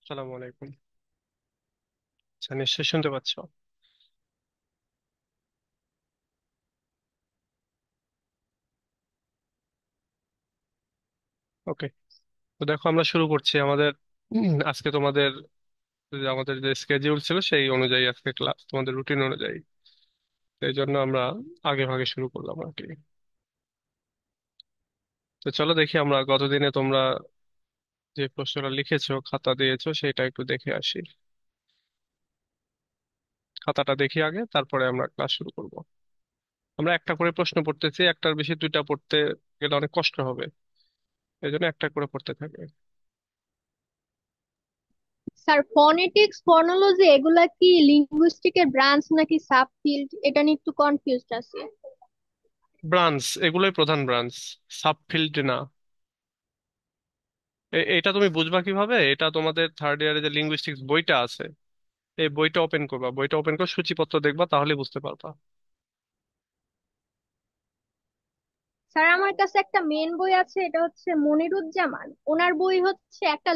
আসসালামু আলাইকুম। আচ্ছা, নিশ্চয়ই শুনতে পাচ্ছ। ওকে, তো দেখো আমরা শুরু করছি আমাদের আজকে তোমাদের আমাদের যে স্কেডিউল ছিল সেই অনুযায়ী আজকে ক্লাস তোমাদের রুটিন অনুযায়ী। তো এই জন্য আমরা আগে ভাগে শুরু করলাম আর কি। তো চলো দেখি আমরা গতদিনে তোমরা যে প্রশ্নটা লিখেছো খাতা দিয়েছো সেটা একটু দেখে আসি। খাতাটা দেখি আগে, তারপরে আমরা ক্লাস শুরু করব। আমরা একটা করে প্রশ্ন পড়তেছি, একটার বেশি দুইটা পড়তে গেলে অনেক কষ্ট হবে। এই জন্য একটা করে পড়তে থাকে। স্যার, ফনেটিক্স ফনোলজি এগুলা কি লিঙ্গুইস্টিকের ব্রাঞ্চ নাকি সাব ফিল্ড? এটা নিয়ে একটু কনফিউজড আছি। ব্রাঞ্চ, এগুলোই প্রধান ব্রাঞ্চ, সাব ফিল্ড না। এটা তুমি বুঝবা কিভাবে? এটা তোমাদের থার্ড ইয়ারে যে লিঙ্গুইস্টিক্স বইটা আছে, এই বইটা ওপেন করবা, বইটা ওপেন করে সূচিপত্র দেখবা, তাহলে বুঝতে পারবা। স্যার, আমার কাছে একটা মেন বই আছে, এটা হচ্ছে মনিরুজ্জামান। ওনার বই হচ্ছে একটা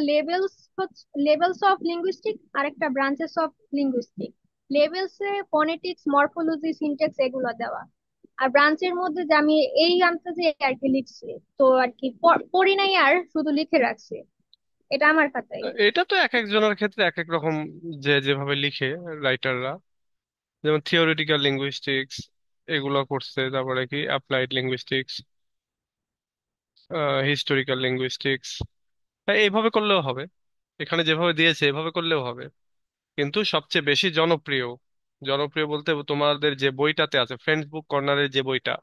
লেভেলস অফ লিঙ্গুইস্টিক আর একটা ব্রাঞ্চেস অফ লিঙ্গুইস্টিক। লেভেলসে ফনেটিক্স, মরফোলজি, সিনট্যাক্স এগুলো দেওয়া। আর ব্রাঞ্চের মধ্যে যে আমি এই আন্দাজে আর কি লিখছি, তো আর কি পড়ি নাই, আর শুধু লিখে রাখছি। এটা আমার খাতায়। এটা তো এক একজনের ক্ষেত্রে এক এক রকম, যে যেভাবে লিখে রাইটাররা। যেমন থিওরিটিক্যাল লিঙ্গুইস্টিক্স এগুলো করছে, তারপরে কি অ্যাপ্লাইড লিঙ্গুইস্টিক্স, হিস্টোরিক্যাল লিঙ্গুইস্টিক্স, এইভাবে করলেও হবে। এখানে যেভাবে দিয়েছে এভাবে করলেও হবে। কিন্তু সবচেয়ে বেশি জনপ্রিয়, জনপ্রিয় বলতে তোমাদের যে বইটাতে আছে ফ্রেন্ডস বুক কর্নারের যে বইটা,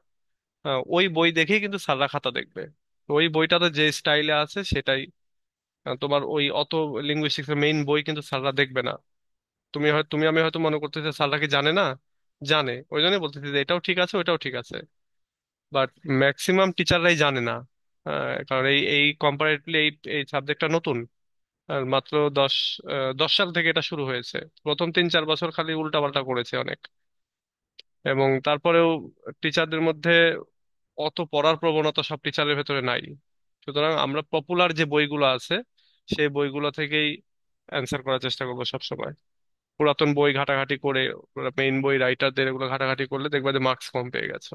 ওই বই দেখেই কিন্তু স্যাররা খাতা দেখবে। তো ওই বইটাতে যে স্টাইলে আছে সেটাই। তোমার ওই অত লিঙ্গুইস্টিক্স এর মেইন বই কিন্তু স্যাররা দেখবে না। তুমি আমি হয়তো মনে করতেছি স্যাররা কি জানে না, জানে, ওই জন্যই বলতেছি যে এটাও ঠিক আছে ওটাও ঠিক আছে। বাট ম্যাক্সিমাম টিচাররাই জানে না। কারণ এই এই কম্পারেটিভলি এই এই সাবজেক্টটা নতুন। আর মাত্র 10 সাল থেকে এটা শুরু হয়েছে। প্রথম 3-4 বছর খালি উল্টাপাল্টা করেছে অনেক। এবং তারপরেও টিচারদের মধ্যে অত পড়ার প্রবণতা সব টিচারের ভেতরে নাই। সুতরাং আমরা পপুলার যে বইগুলো আছে সেই বইগুলো থেকেই অ্যান্সার করার চেষ্টা করবো সবসময়। পুরাতন বই ঘাটাঘাটি করে, মেইন বই রাইটারদের এগুলো ঘাটাঘাটি করলে দেখবা যে মার্কস কম পেয়ে গেছো।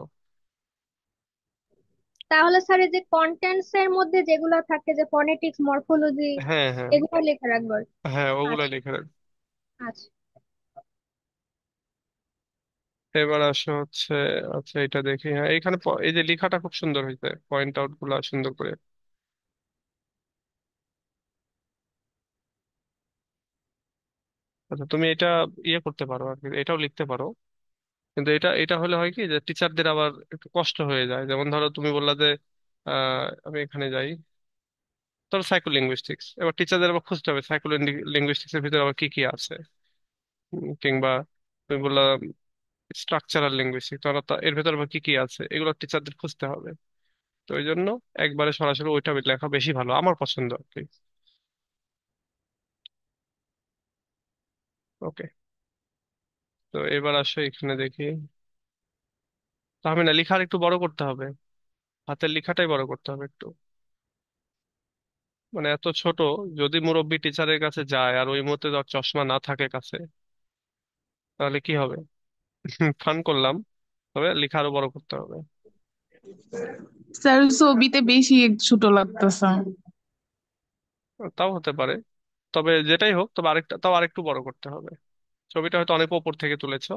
তাহলে স্যার, এই যে কন্টেন্টস এর মধ্যে যেগুলো থাকে, যে ফনেটিক্স, মরফোলজি, হ্যাঁ হ্যাঁ। এগুলো লেখা রাখবো আর কি। হ্যাঁ, ওগুলাই আচ্ছা। লিখে রাখবে। আচ্ছা। এবার আসো হচ্ছে, আচ্ছা এটা দেখি। হ্যাঁ, এখানে এই যে লেখাটা খুব সুন্দর হয়েছে, পয়েন্ট আউট গুলা সুন্দর করে। আচ্ছা, তুমি এটা ইয়ে করতে পারো আর কি, এটাও লিখতে পারো। কিন্তু এটা এটা হলে হয় কি যে টিচারদের আবার একটু কষ্ট হয়ে যায়। যেমন ধরো তুমি বললা যে আমি এখানে যাই, ধরো সাইকো লিঙ্গুইস্টিক্স, এবার টিচারদের আবার খুঁজতে হবে সাইকো লিঙ্গুইস্টিক্স এর ভিতরে আবার কি কি আছে। কিংবা তুমি বললা স্ট্রাকচারাল লিঙ্গুইস্টিক্স, তাহলে এর ভিতরে আবার কি কি আছে, এগুলো টিচারদের খুঁজতে হবে। তো এই জন্য একবারে সরাসরি ওইটা লেখা বেশি ভালো, আমার পছন্দ আর কি। ওকে, তো এবার আসো এখানে দেখি। তাহলে না, লেখা আর একটু বড় করতে হবে, হাতের লেখাটাই বড় করতে হবে একটু। মানে এত ছোট, যদি মুরব্বি টিচারের কাছে যায় আর ওই মুহূর্তে তার চশমা না থাকে কাছে, তাহলে কি হবে? ফান করলাম, তবে লেখা আরো বড় করতে হবে। স্যার, ছবিতে বেশি ছোট লাগতেছে। তাও হতে পারে, তবে যেটাই হোক, তবে আরেকটা, তাও আরেকটু বড় করতে হবে। ছবিটা হয়তো অনেক উপর থেকে তুলেছো,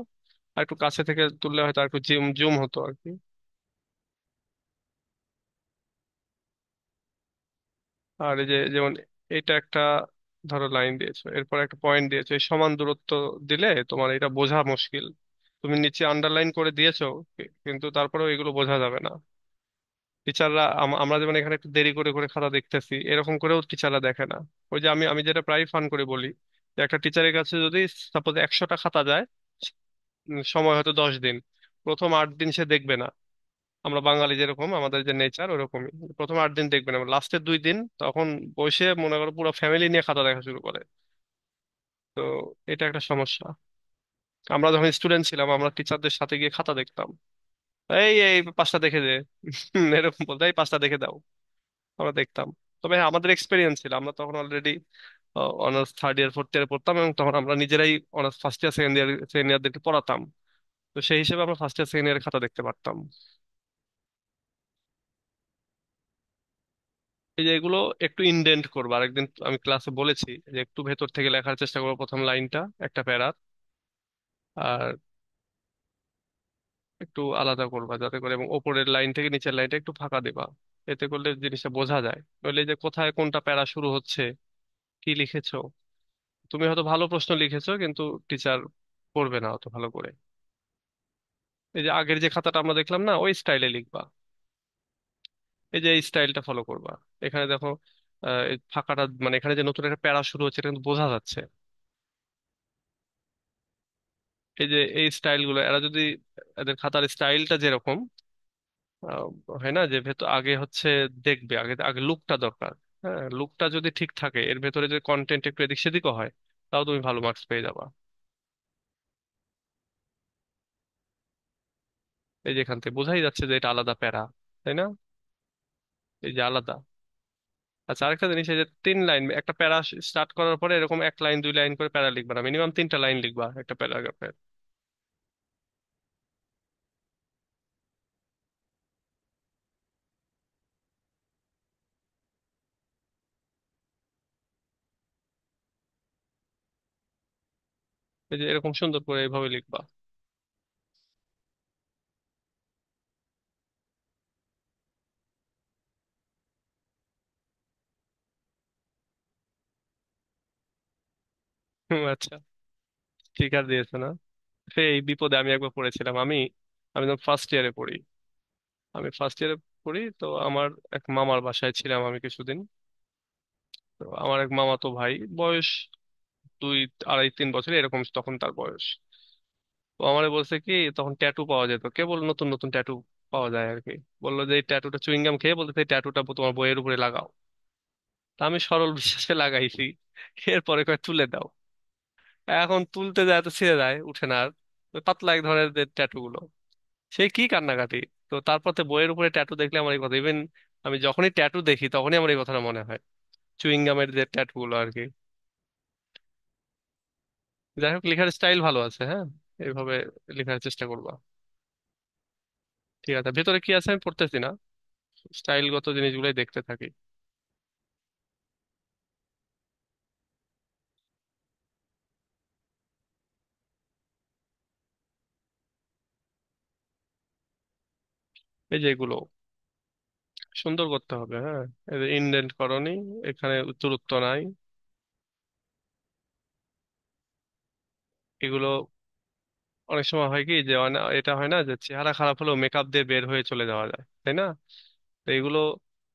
আর একটু কাছে থেকে তুললে হয়তো আর একটু জুম জুম হতো আর কি। আর এই যে যেমন এটা একটা, ধরো লাইন দিয়েছো, এরপর একটা পয়েন্ট দিয়েছো, এই সমান দূরত্ব দিলে তোমার এটা বোঝা মুশকিল। তুমি নিচে আন্ডারলাইন করে দিয়েছো, কিন্তু তারপরেও এগুলো বোঝা যাবে না। টিচাররা, আমরা যেমন এখানে একটু দেরি করে করে খাতা দেখতেছি, এরকম করেও টিচাররা দেখে না। ওই যে আমি আমি যেটা প্রায় ফান করে বলি, যে একটা টিচারের কাছে যদি সাপোজ 100টা খাতা যায়, সময় হয়তো 10 দিন, প্রথম 8 দিন সে দেখবে না। আমরা বাঙালি যেরকম, আমাদের যে নেচার ওরকমই, প্রথম 8 দিন দেখবে না, লাস্টের 2 দিন তখন বসে মনে করো পুরো ফ্যামিলি নিয়ে খাতা দেখা শুরু করে। তো এটা একটা সমস্যা। আমরা যখন স্টুডেন্ট ছিলাম আমরা টিচারদের সাথে গিয়ে খাতা দেখতাম, এই এই 5টা দেখে দে, এরকম বলতে, এই 5টা দেখে দাও। আমরা দেখতাম। তবে হ্যাঁ, আমাদের এক্সপিরিয়েন্স ছিল, আমরা তখন already honours third year fourth ইয়ারে পড়তাম, এবং তখন আমরা নিজেরাই অনার্স ফার্স্ট ইয়ার সেকেন্ড ইয়ারদেরকে পড়াতাম। তো সেই হিসেবে আমরা ফার্স্ট ইয়ার সেকেন্ড ইয়ারের খাতা দেখতে পারতাম। এই যে এগুলো একটু ইনডেন্ট করবো, আরেকদিন আমি ক্লাসে বলেছি যে একটু ভেতর থেকে লেখার চেষ্টা করবো প্রথম লাইনটা একটা প্যারার, আর একটু আলাদা করবা যাতে করে, এবং ওপরের লাইন থেকে নিচের লাইনটা একটু ফাঁকা দিবা। এতে করলে জিনিসটা বোঝা যায়। নইলে যে কোথায় কোনটা প্যারা শুরু হচ্ছে, কি লিখেছো, তুমি হয়তো ভালো প্রশ্ন লিখেছো কিন্তু টিচার পড়বে না অত ভালো করে। এই যে আগের যে খাতাটা আমরা দেখলাম না, ওই স্টাইলে লিখবা। এই যে এই স্টাইলটা ফলো করবা। এখানে দেখো এই ফাঁকাটা, মানে এখানে যে নতুন একটা প্যারা শুরু হচ্ছে এটা কিন্তু বোঝা যাচ্ছে। এই যে এই স্টাইল গুলো, এরা যদি এদের খাতার স্টাইলটা যেরকম আহ, হয় না, যে ভেতর আগে হচ্ছে দেখবে, আগে আগে লুকটা দরকার। হ্যাঁ, লুকটা যদি ঠিক থাকে, এর ভেতরে যে কন্টেন্ট একটু এদিক সেদিকও হয়, তাও তুমি ভালো মার্কস পেয়ে যাবা। এই যে এখান থেকে বোঝাই যাচ্ছে যে এটা আলাদা প্যারা, তাই না? এই যে আলাদা। আচ্ছা, আরেকটা জিনিস, এই যে 3 লাইন একটা প্যারা স্টার্ট করার পরে এরকম 1 লাইন 2 লাইন করে প্যারা লিখবা না, মিনিমাম 3টা লাইন লিখবা একটা প্যারাগ্রাফের। এই যে এরকম সুন্দর করে এইভাবে লিখবা। আচ্ছা, স্টিকার দিয়েছে না? এই বিপদে আমি একবার পড়েছিলাম। আমি যখন ফার্স্ট ইয়ারে পড়ি, তো আমার এক মামার বাসায় ছিলাম আমি কিছুদিন। তো আমার এক মামাতো ভাই, বয়স 2 2.5 3 বছর এরকম তখন তার বয়স। তো আমারে বলছে কি, তখন ট্যাটু পাওয়া যেত, কেবল নতুন নতুন ট্যাটু পাওয়া যায় আর কি। বললো যে এই ট্যাটুটা চুইংগাম খেয়ে, বলতে এই ট্যাটুটা তোমার বইয়ের উপরে লাগাও। তা আমি সরল বিশ্বাসে লাগাইছি। এরপরে কয় তুলে দাও। এখন তুলতে যায় তো ছিঁড়ে যায়, উঠে না আর। ওই পাতলা এক ধরনের ট্যাটু গুলো, সে কি কান্নাকাটি। তো তারপর তো বইয়ের উপরে ট্যাটু দেখলে আমার এই কথা, ইভেন আমি যখনই ট্যাটু দেখি তখনই আমার এই কথাটা মনে হয়, চুইংগামের যে ট্যাটু গুলো আর কি। যাই হোক, লেখার স্টাইল ভালো আছে, হ্যাঁ, এইভাবে লেখার চেষ্টা করবা। ঠিক আছে, ভেতরে কি আছে আমি পড়তেছি না, স্টাইলগত জিনিসগুলোই দেখতে থাকি। এই যে এগুলো সুন্দর করতে হবে, হ্যাঁ। ইনডেন্ট করনি, এখানে উচ্চরুক্ত নাই, এগুলো। অনেক সময় হয় কি যে এটা হয় না যে চেহারা খারাপ হলেও মেকআপ দিয়ে বের হয়ে চলে যাওয়া যায়, তাই না? তো এগুলো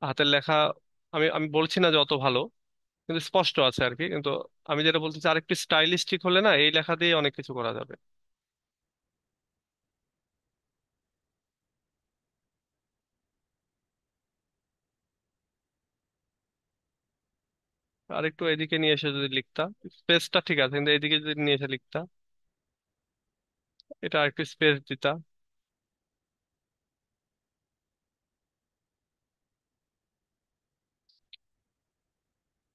হাতের লেখা, আমি বলছি না যে অত ভালো, কিন্তু স্পষ্ট আছে আর কি। কিন্তু আমি যেটা বলতে চাই, আরেকটু স্টাইলিস্টিক হলে না, এই লেখা দিয়ে অনেক কিছু করা যাবে। আরেকটু এদিকে নিয়ে এসে যদি লিখতা, স্পেসটা ঠিক আছে, কিন্তু এদিকে যদি নিয়ে এসে লিখতা, এটা আরেকটু স্পেস দিতা।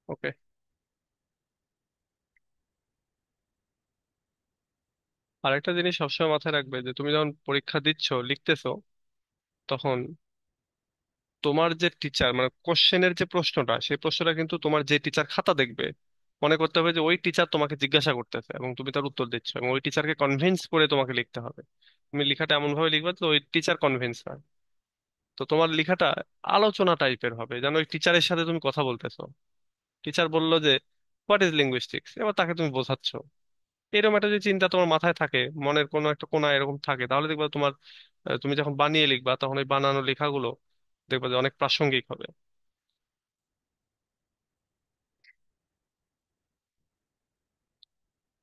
ওকে। আরেকটা জিনিস সবসময় মাথায় রাখবে, যে তুমি যখন পরীক্ষা দিচ্ছ, লিখতেছো, তখন তোমার যে টিচার, মানে কোশ্চেনের যে প্রশ্নটা, সেই প্রশ্নটা কিন্তু তোমার যে টিচার খাতা দেখবে, মনে করতে হবে যে ওই টিচার তোমাকে জিজ্ঞাসা করতেছে এবং তুমি তার উত্তর দিচ্ছ, এবং ওই টিচারকে কনভিন্স করে তোমাকে লিখতে হবে। তুমি লেখাটা এমন ভাবে লিখবে যে ওই টিচার কনভিন্স হয়। তো তোমার লেখাটা আলোচনা টাইপের হবে, যেন ওই টিচারের সাথে তুমি কথা বলতেছো। টিচার বললো যে হোয়াট ইজ লিঙ্গুইস্টিক্স, এবার তাকে তুমি বোঝাচ্ছ। এরকম একটা যে চিন্তা তোমার মাথায় থাকে, মনের কোনো একটা কোণায় এরকম থাকে, তাহলে দেখবা তোমার তুমি যখন বানিয়ে লিখবা, তখন ওই বানানো লেখাগুলো দেখবা যে অনেক প্রাসঙ্গিক হবে।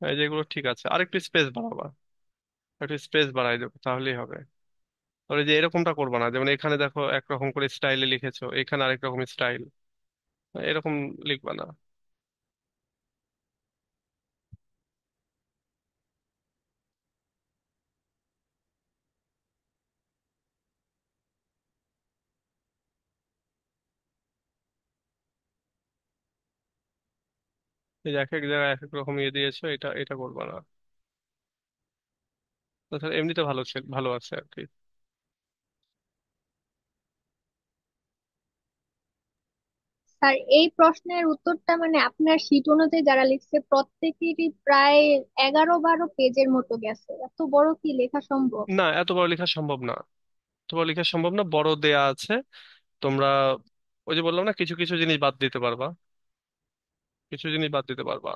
এই যেগুলো ঠিক আছে, আরেকটু স্পেস বাড়াবা, একটু স্পেস বাড়াই দেবো তাহলেই হবে। তাহলে যে এরকমটা করবা না, যেমন এখানে দেখো একরকম করে স্টাইলে লিখেছো, এখানে আরেক রকম স্টাইল, এরকম লিখবা না। এই যে এক এক জায়গায় এক এক রকম ইয়ে দিয়েছো, এটা এটা করবা না। তাছাড়া এমনিতে ভালো ভালো আছে আর কি। স্যার এই প্রশ্নের উত্তরটা মানে আপনার শীট অনুযায়ী যারা লিখছে প্রত্যেকেরই প্রায় 11-12 পেজের মতো গেছে, এত বড় কি লেখা সম্ভব? না, এত বড় লেখা সম্ভব না। এত বড় লেখা সম্ভব না, বড় দেয়া আছে। তোমরা ওই যে বললাম না, কিছু কিছু জিনিস বাদ দিতে পারবা, কিছু জিনিস বাদ দিতে পারবা।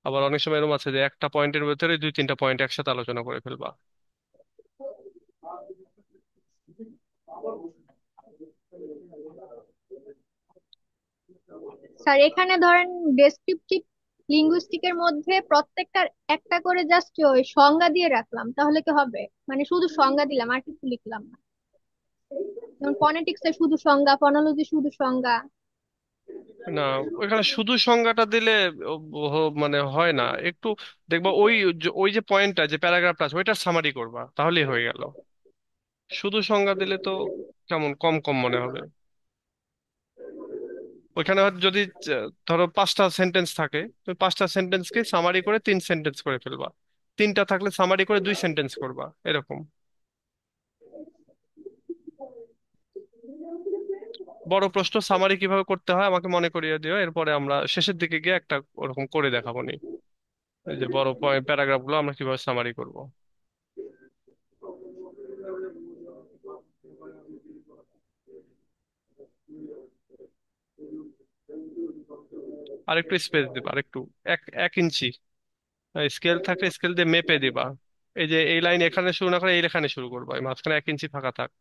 আবার অনেক সময় এরকম আছে যে একটা পয়েন্টের ভেতরে দুই তিনটা পয়েন্ট একসাথে আলোচনা করে ফেলবা। স্যার এখানে ধরেন ডেসক্রিপটিভ লিঙ্গুইস্টিকের মধ্যে প্রত্যেকটার একটা করে জাস্ট ওই সংজ্ঞা দিয়ে রাখলাম, তাহলে কি হবে? মানে শুধু সংজ্ঞা দিলাম আর কিছু লিখলাম না। যেমন ফনেটিক্স এর শুধু সংজ্ঞা, ফনোলজি শুধু সংজ্ঞা। না, ওইখানে শুধু সংজ্ঞাটা দিলে মানে হয় না একটু। দেখবা ওই ওই যে পয়েন্টটা, যে প্যারাগ্রাফটা আছে ওইটার সামারি করবা, তাহলেই হয়ে গেল। শুধু সংজ্ঞা দিলে তো কেমন কম কম মনে হবে। ওইখানে হয়তো যদি ধরো 5টা সেন্টেন্স থাকে, তুমি 5টা সেন্টেন্সকে সামারি করে 3 সেন্টেন্স করে ফেলবা। 3টা থাকলে সামারি করে 2 সেন্টেন্স করবা, এরকম। বড় প্রশ্ন সামারি কিভাবে করতে হয় আমাকে মনে করিয়ে দিও, এরপরে আমরা শেষের দিকে গিয়ে একটা ওরকম করে দেখাবো নি, এই যে বড় প্যারাগ্রাফ গুলো আমরা কিভাবে সামারি করব। আর একটু স্পেস দিবা, আর একটু, 1 1 ইঞ্চি স্কেল থাকলে স্কেল দিয়ে মেপে দিবা। এই যে এই লাইন এখানে শুরু না করে এই এখানে শুরু করবা, এই মাঝখানে 1 ইঞ্চি ফাঁকা থাক।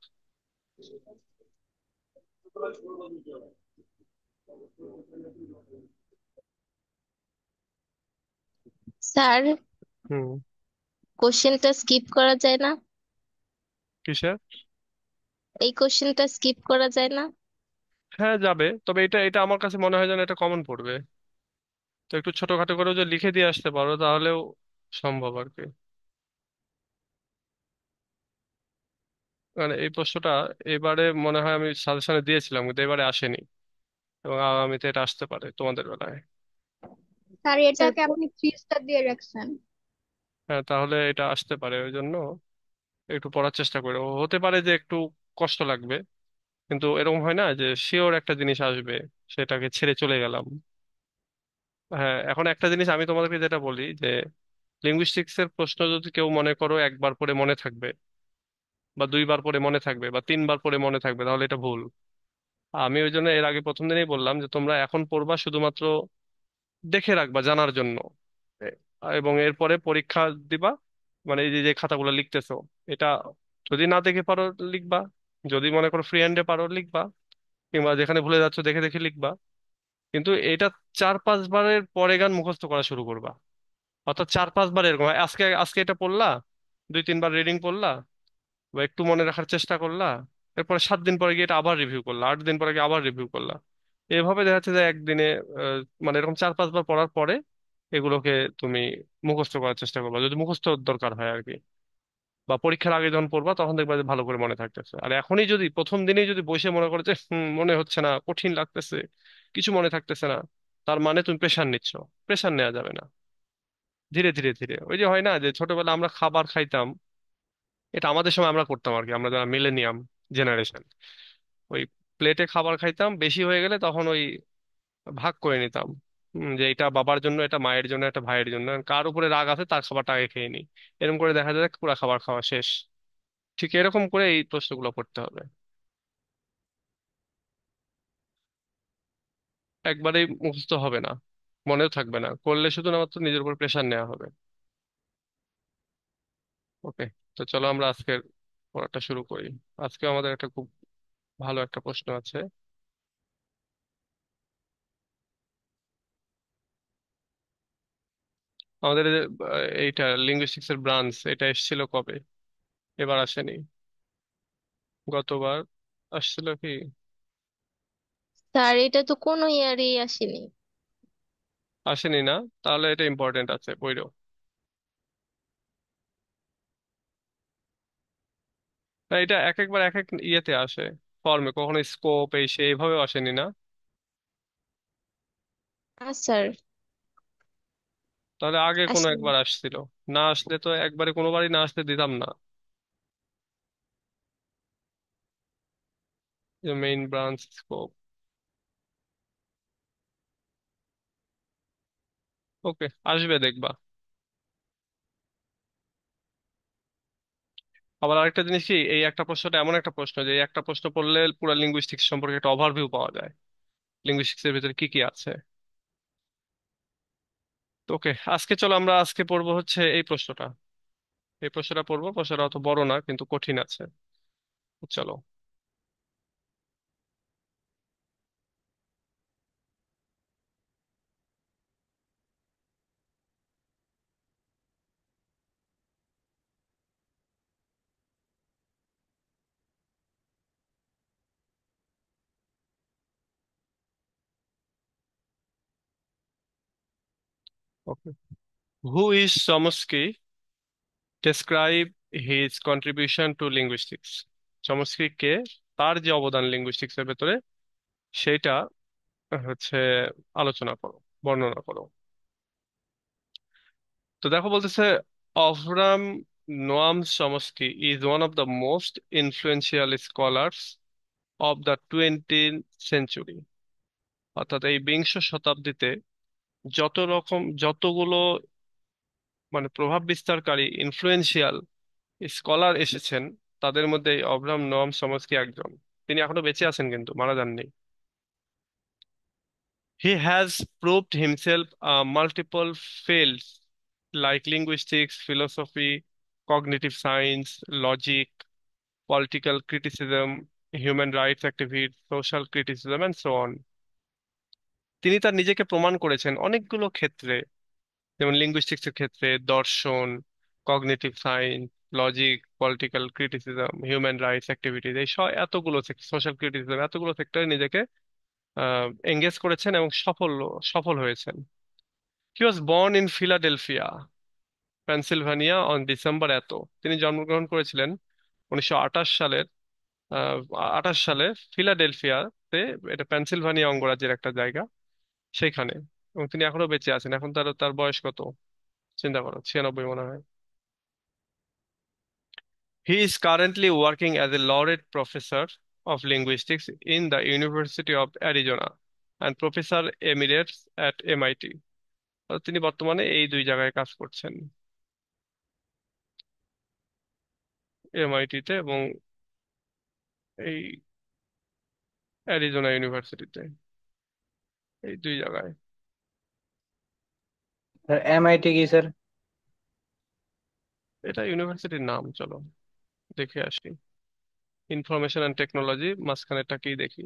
স্যার, হুম। কোশ্চেনটা স্কিপ করা যায় না? কিসের? এই কোশ্চেনটা স্কিপ করা যায় না? হ্যাঁ যাবে, তবে এটা এটা আমার কাছে মনে হয় যেন এটা কমন পড়বে। তো একটু ছোটখাটো করেও যদি লিখে দিয়ে আসতে পারো তাহলেও সম্ভব আর কি। মানে এই প্রশ্নটা এবারে মনে হয় আমি সাজেশনে দিয়েছিলাম কিন্তু এবারে আসেনি, এবং আগামীতে এটা আসতে পারে তোমাদের বেলায়। স্যার স্যার, এটাকে আপনি 3 স্টার দিয়ে রাখছেন। হ্যাঁ, তাহলে এটা আসতে পারে, ওই জন্য একটু পড়ার চেষ্টা করো। হতে পারে যে একটু কষ্ট লাগবে, কিন্তু এরকম হয় না যে শিওর একটা জিনিস আসবে, সেটাকে ছেড়ে চলে গেলাম। হ্যাঁ, এখন একটা জিনিস আমি তোমাদেরকে যেটা বলি যে লিঙ্গুইস্টিক্স এর প্রশ্ন যদি কেউ মনে করো একবার পরে মনে থাকবে, বা 2বার পরে মনে থাকবে, বা 3বার পরে মনে থাকবে, তাহলে এটা ভুল। আমি ওই জন্য এর আগে প্রথম দিনেই বললাম যে তোমরা এখন পড়বা শুধুমাত্র দেখে রাখবা জানার জন্য। এ- এবং এরপরে পরীক্ষা দিবা, মানে এই যে যে খাতাগুলো লিখতেছো, এটা যদি না দেখে পারো লিখবা, যদি মনে করো ফ্রি হ্যান্ডে পারো লিখবা, কিংবা যেখানে ভুলে যাচ্ছ দেখে দেখে লিখবা। কিন্তু এটা 4 5 বারের পরে গান মুখস্থ করা শুরু করবা। অর্থাৎ 4 5 বার এরকম আজকে আজকে এটা পড়লা, 2 3 বার রিডিং পড়লা, বা একটু মনে রাখার চেষ্টা করলা, এরপরে 7 দিন পরে গিয়ে এটা আবার রিভিউ করলা, 8 দিন পরে গিয়ে আবার রিভিউ করলা। এভাবে দেখা যাচ্ছে যে একদিনে মানে এরকম 4 5 বার পড়ার পরে এগুলোকে তুমি মুখস্থ করার চেষ্টা করবা, যদি মুখস্থ দরকার হয় আর কি। বা পরীক্ষার আগে যখন পড়বা তখন দেখবা যে ভালো করে মনে থাকতেছে। আর এখনই যদি প্রথম দিনেই যদি বসে মনে করো যে মনে হচ্ছে না, কঠিন লাগতেছে, কিছু মনে থাকতেছে না, তার মানে তুমি প্রেশার নিচ্ছ। প্রেশার নেওয়া যাবে না। ধীরে ধীরে ধীরে, ওই যে হয় না যে ছোটবেলা আমরা খাবার খাইতাম, এটা আমাদের সময় আমরা করতাম আর কি, আমরা যারা মিলেনিয়াম জেনারেশন, ওই প্লেটে খাবার খাইতাম, বেশি হয়ে গেলে তখন ওই ভাগ করে নিতাম। যে এটা বাবার জন্য, এটা মায়ের জন্য, এটা ভাইয়ের জন্য, কার উপরে রাগ আছে তার খাবারটা আগে খেয়ে নি। এরকম করে দেখা যায় পুরা খাবার খাওয়া শেষ। ঠিক এরকম করে এই প্রশ্নগুলো করতে হবে। একবারেই মুখস্থ হবে না, মনেও থাকবে না, করলে শুধু না মাত্র নিজের উপর প্রেশার নেওয়া হবে। ওকে, তো চলো আমরা আজকের পড়াটা শুরু করি। আজকে আমাদের একটা খুব ভালো একটা প্রশ্ন আছে। আমাদের এই যে, এইটা লিঙ্গুইস্টিক্স এর ব্রাঞ্চ, এটা এসেছিল কবে? এবার আসেনি, গতবার আসছিল কি? স্যার এটা তো কোনো ইয়ারেই আসেনি। আসেনি না? তাহলে এটা ইম্পর্টেন্ট আছে, বইরো। না, এটা এক একবার এক এক ইয়েতে আসে, ফর্মে, কখনো স্কোপ এই সেই এইভাবেও আসেনি না। না স্যার, তাহলে আগে কোনো আসেনি। একবার আসছিল? না আসলে তো একবারে কোনোবারই না আসলে দিতাম না। Main branch scope. ওকে, আসবে দেখবা। আবার আরেকটা জিনিস কি, এই একটা প্রশ্নটা এমন একটা প্রশ্ন যে এই একটা প্রশ্ন পড়লে পুরো লিঙ্গুইস্টিক্স সম্পর্কে একটা ওভারভিউ পাওয়া যায়, লিঙ্গুইস্টিক্স এর ভিতরে কি কি আছে। তো ওকে, আজকে চলো আমরা আজকে পড়বো হচ্ছে এই প্রশ্নটা। এই প্রশ্নটা পড়বো, প্রশ্নটা অত বড় না কিন্তু কঠিন আছে। চলো। Okay, who is Chomsky, describe his contribution to linguistics. Chomsky কে, তার যে অবদান লিঙ্গুইস্টিক্স এর ভেতরে সেইটা হচ্ছে আলোচনা করো, বর্ণনা করো। তো দেখো বলতেছে, Avram Noam Chomsky is one of the most influential scholars of the 20th century. অর্থাৎ এই বিংশ শতাব্দীতে যতগুলো মানে প্রভাব বিস্তারকারী ইনফ্লুয়েন্সিয়াল স্কলার এসেছেন, তাদের মধ্যে এই অভরাম নোয়াম চমস্কি একজন। তিনি এখনো বেঁচে আছেন, কিন্তু মারা যাননি। He has proved himself multiple fields like linguistics, philosophy, cognitive science, logic, political criticism, human rights activism, social criticism, and so on. তিনি তার নিজেকে প্রমাণ করেছেন অনেকগুলো ক্ষেত্রে, যেমন লিঙ্গুইস্টিক্স এর ক্ষেত্রে, দর্শন, cognitive science, logic, political criticism, human rights activities, এই এতগুলো সোশ্যাল ক্রিটিসিজম, এতগুলো সেক্টরে নিজেকে এঙ্গেজ করেছেন এবং সফল সফল হয়েছেন। He was born in Philadelphia, Pennsylvania on December এত। তিনি জন্মগ্রহণ করেছিলেন 1928 সালের 28 সালে ফিলাডেলফিয়াতে, এটা পেনসিলভানিয়া অঙ্গরাজ্যের একটা জায়গা, সেইখানে। এবং তিনি এখনো বেঁচে আছেন। এখন তার তার বয়স কত চিন্তা করো, 96 মনে হয়। He is currently working as a laureate professor of linguistics in the university of Arizona and professor Emirates at MIT. তিনি বর্তমানে এই দুই জায়গায় কাজ করছেন, এমআইটি তে এবং এই অ্যারিজোনা ইউনিভার্সিটিতে, এই দুই জায়গায়। স্যার এমআইটি কি স্যার? এটা ইউনিভার্সিটির নাম, চলো দেখে আসি। ইনফরমেশন অ্যান্ড টেকনোলজি, মাঝখানেরটা কি দেখি,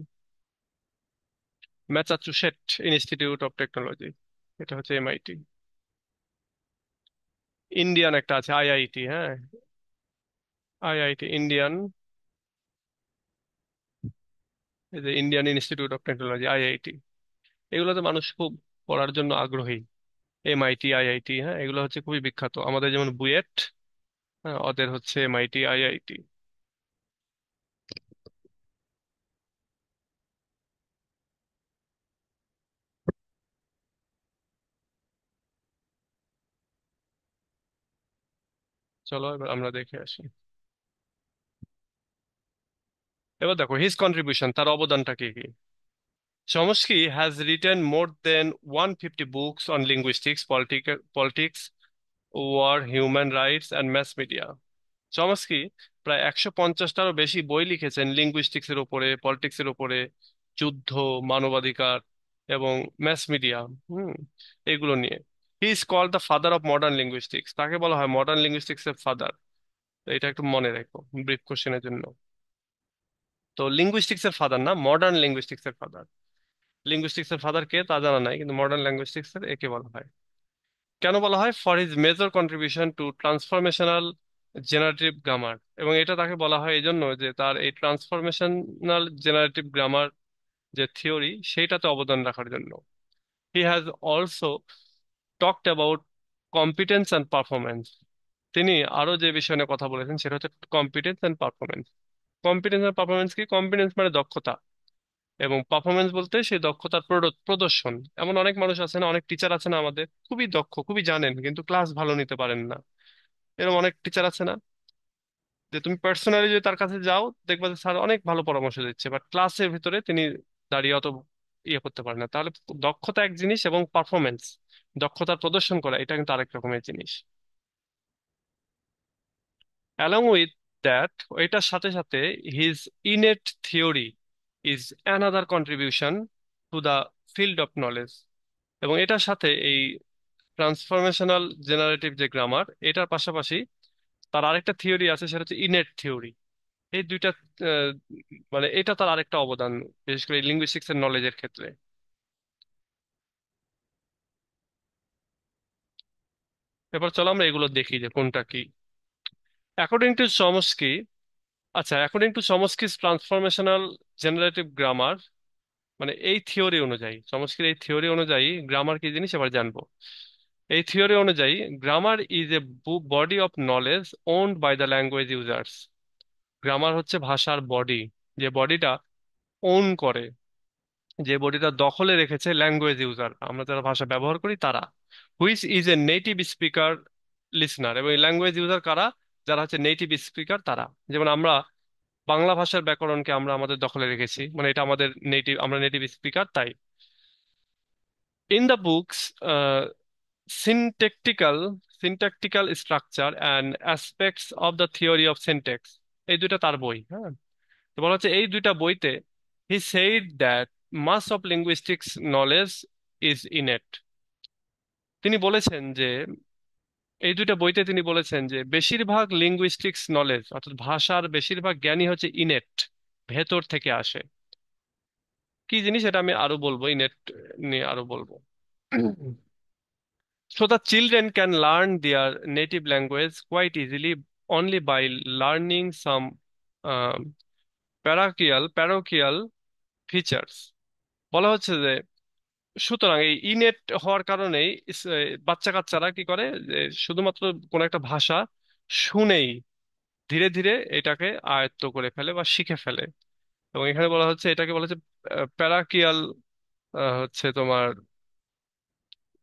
ম্যাসাচুসেট ইনস্টিটিউট অফ টেকনোলজি, এটা হচ্ছে এমআইটি। ইন্ডিয়ান একটা আছে আইআইটি, হ্যাঁ, আইআইটি ইন্ডিয়ান, এই যে Indian institute of technology, IIT. এগুলোতে মানুষ খুব পড়ার জন্য আগ্রহী। এমআইটি, আইআইটি, হ্যাঁ, এগুলো হচ্ছে খুবই বিখ্যাত। আমাদের যেমন বুয়েট, হ্যাঁ, ওদের হচ্ছে এমআইটি, আইআইটি। চলো এবার আমরা দেখে আসি। এবার দেখো হিজ কন্ট্রিবিউশন, তার অবদানটা কি কি। Chomsky has written more than 150 books on linguistics, politics, war, human rights, and mass media. Chomsky প্রায় 150টারও বেশি বই লিখেছেন লিঙ্গুইস্টিক্স এর উপরে, পলিটিক্স এর উপরে, যুদ্ধ, মানবাধিকার এবং ম্যাস মিডিয়া, হুম, এগুলো নিয়ে। He is called the father of modern linguistics, তাকে বলা হয় মডার্ন লিঙ্গুইস্টিক্স এর ফাদার। তো এটা একটু মনে রেখো ব্রিফ কোশ্চেনের জন্য। তো লিঙ্গুইস্টিক্স এর ফাদার না, মডার্ন লিঙ্গুইস্টিক্স এর ফাদার। লিঙ্গুইস্টিক্স এর ফাদার কে তা জানা নাই, কিন্তু মডার্ন লিঙ্গুইস্টিক্স এর একে বলা হয়। কেন বলা হয়? For his major contribution to transformational generative grammar. এবং এটা তাকে বলা হয় এই জন্য যে তার এই ট্রান্সফরমেশনাল জেনারেটিভ গ্রামার যে থিওরি, সেইটাতে অবদান রাখার জন্য। He has also talked about competence and performance. তিনি আরো যে বিষয় নিয়ে কথা বলেছেন সেটা হচ্ছে competence and performance. Competence and performance কি? কম্পিটেন্স মানে দক্ষতা, এবং পারফরমেন্স বলতে সেই দক্ষতার প্রদর্শন। এমন অনেক মানুষ আছে না, অনেক টিচার আছে না আমাদের, খুবই দক্ষ, খুবই জানেন, কিন্তু ক্লাস ভালো নিতে পারেন না। এরকম অনেক টিচার আছে না, যে তুমি পার্সোনালি যদি তার কাছে যাও দেখবা যে স্যার অনেক ভালো পরামর্শ দিচ্ছে, বাট ক্লাসের ভিতরে তিনি দাঁড়িয়ে অত ইয়ে করতে পারেন না। তাহলে দক্ষতা এক জিনিস এবং পারফরমেন্স, দক্ষতার প্রদর্শন করা, এটা কিন্তু আরেক রকমের জিনিস। অ্যালং উইথ দ্যাট, এটার সাথে সাথে his innate theory is another contribution to the field of knowledge. এবং এটার সাথে এই ট্রান্সফরমেশনাল জেনারেটিভ যে গ্রামার, এটার পাশাপাশি তার আরেকটা থিওরি আছে, সেটা হচ্ছে ইনেট থিওরি। এই দুইটা আহ, মানে এটা তার আরেকটা অবদান, বিশেষ করে লিঙ্গুইস্টিক্স এর নলেজের ক্ষেত্রে। এবার চলো আমরা এগুলো দেখি যে কোনটা কি। অ্যাকর্ডিং টু চমস্কি, আচ্ছা, according to চমস্কিস transformational generative grammar, মানে এই থিওরি অনুযায়ী, চমস্কির এই থিওরি অনুযায়ী গ্রামার কি জিনিস এবার জানবো। এই থিওরি অনুযায়ী grammar is a body of knowledge owned by the language users. Grammar হচ্ছে ভাষার বডি, যে বডিটা ওন করে, যে বডিটা দখলে রেখেছে ল্যাঙ্গুয়েজ ইউজার, আমরা যারা ভাষা ব্যবহার করি তারা। Which is a native speaker listener, এবং এই ল্যাঙ্গুয়েজ ইউজার কারা? যারা হচ্ছে নেটিভ স্পিকার তারা। যেমন আমরা বাংলা ভাষার ব্যাকরণকে আমরা আমাদের দখলে রেখেছি, মানে এটা আমাদের নেটিভ, আমরা নেটিভ স্পিকার তাই। In the books syntactical syntactical structure and aspects of the theory of syntax, এই দুইটা তার বই, হ্যাঁ। তো বলা হচ্ছে এই দুইটা বইতে he said that much of linguistics knowledge is innate। তিনি বলেছেন যে, এই দুইটা বইতে তিনি বলেছেন যে বেশিরভাগ লিঙ্গুইস্টিক্স নলেজ, অর্থাৎ ভাষার বেশিরভাগ জ্ঞানই হচ্ছে ইনেট, ভেতর থেকে আসে। কি জিনিস এটা আমি আরো বলবো, ইনেট নিয়ে আরো বলবো। So the children can learn their native language quite easily only by learning some parochial features। বলা হচ্ছে যে সুতরাং এই ইনেট হওয়ার কারণেই বাচ্চা কাচ্চারা কি করে, যে শুধুমাত্র কোন একটা ভাষা শুনেই ধীরে ধীরে এটাকে আয়ত্ত করে ফেলে বা শিখে ফেলে। এবং এখানে বলা হচ্ছে, এটাকে বলা হচ্ছে প্যারাকিয়াল, হচ্ছে তোমার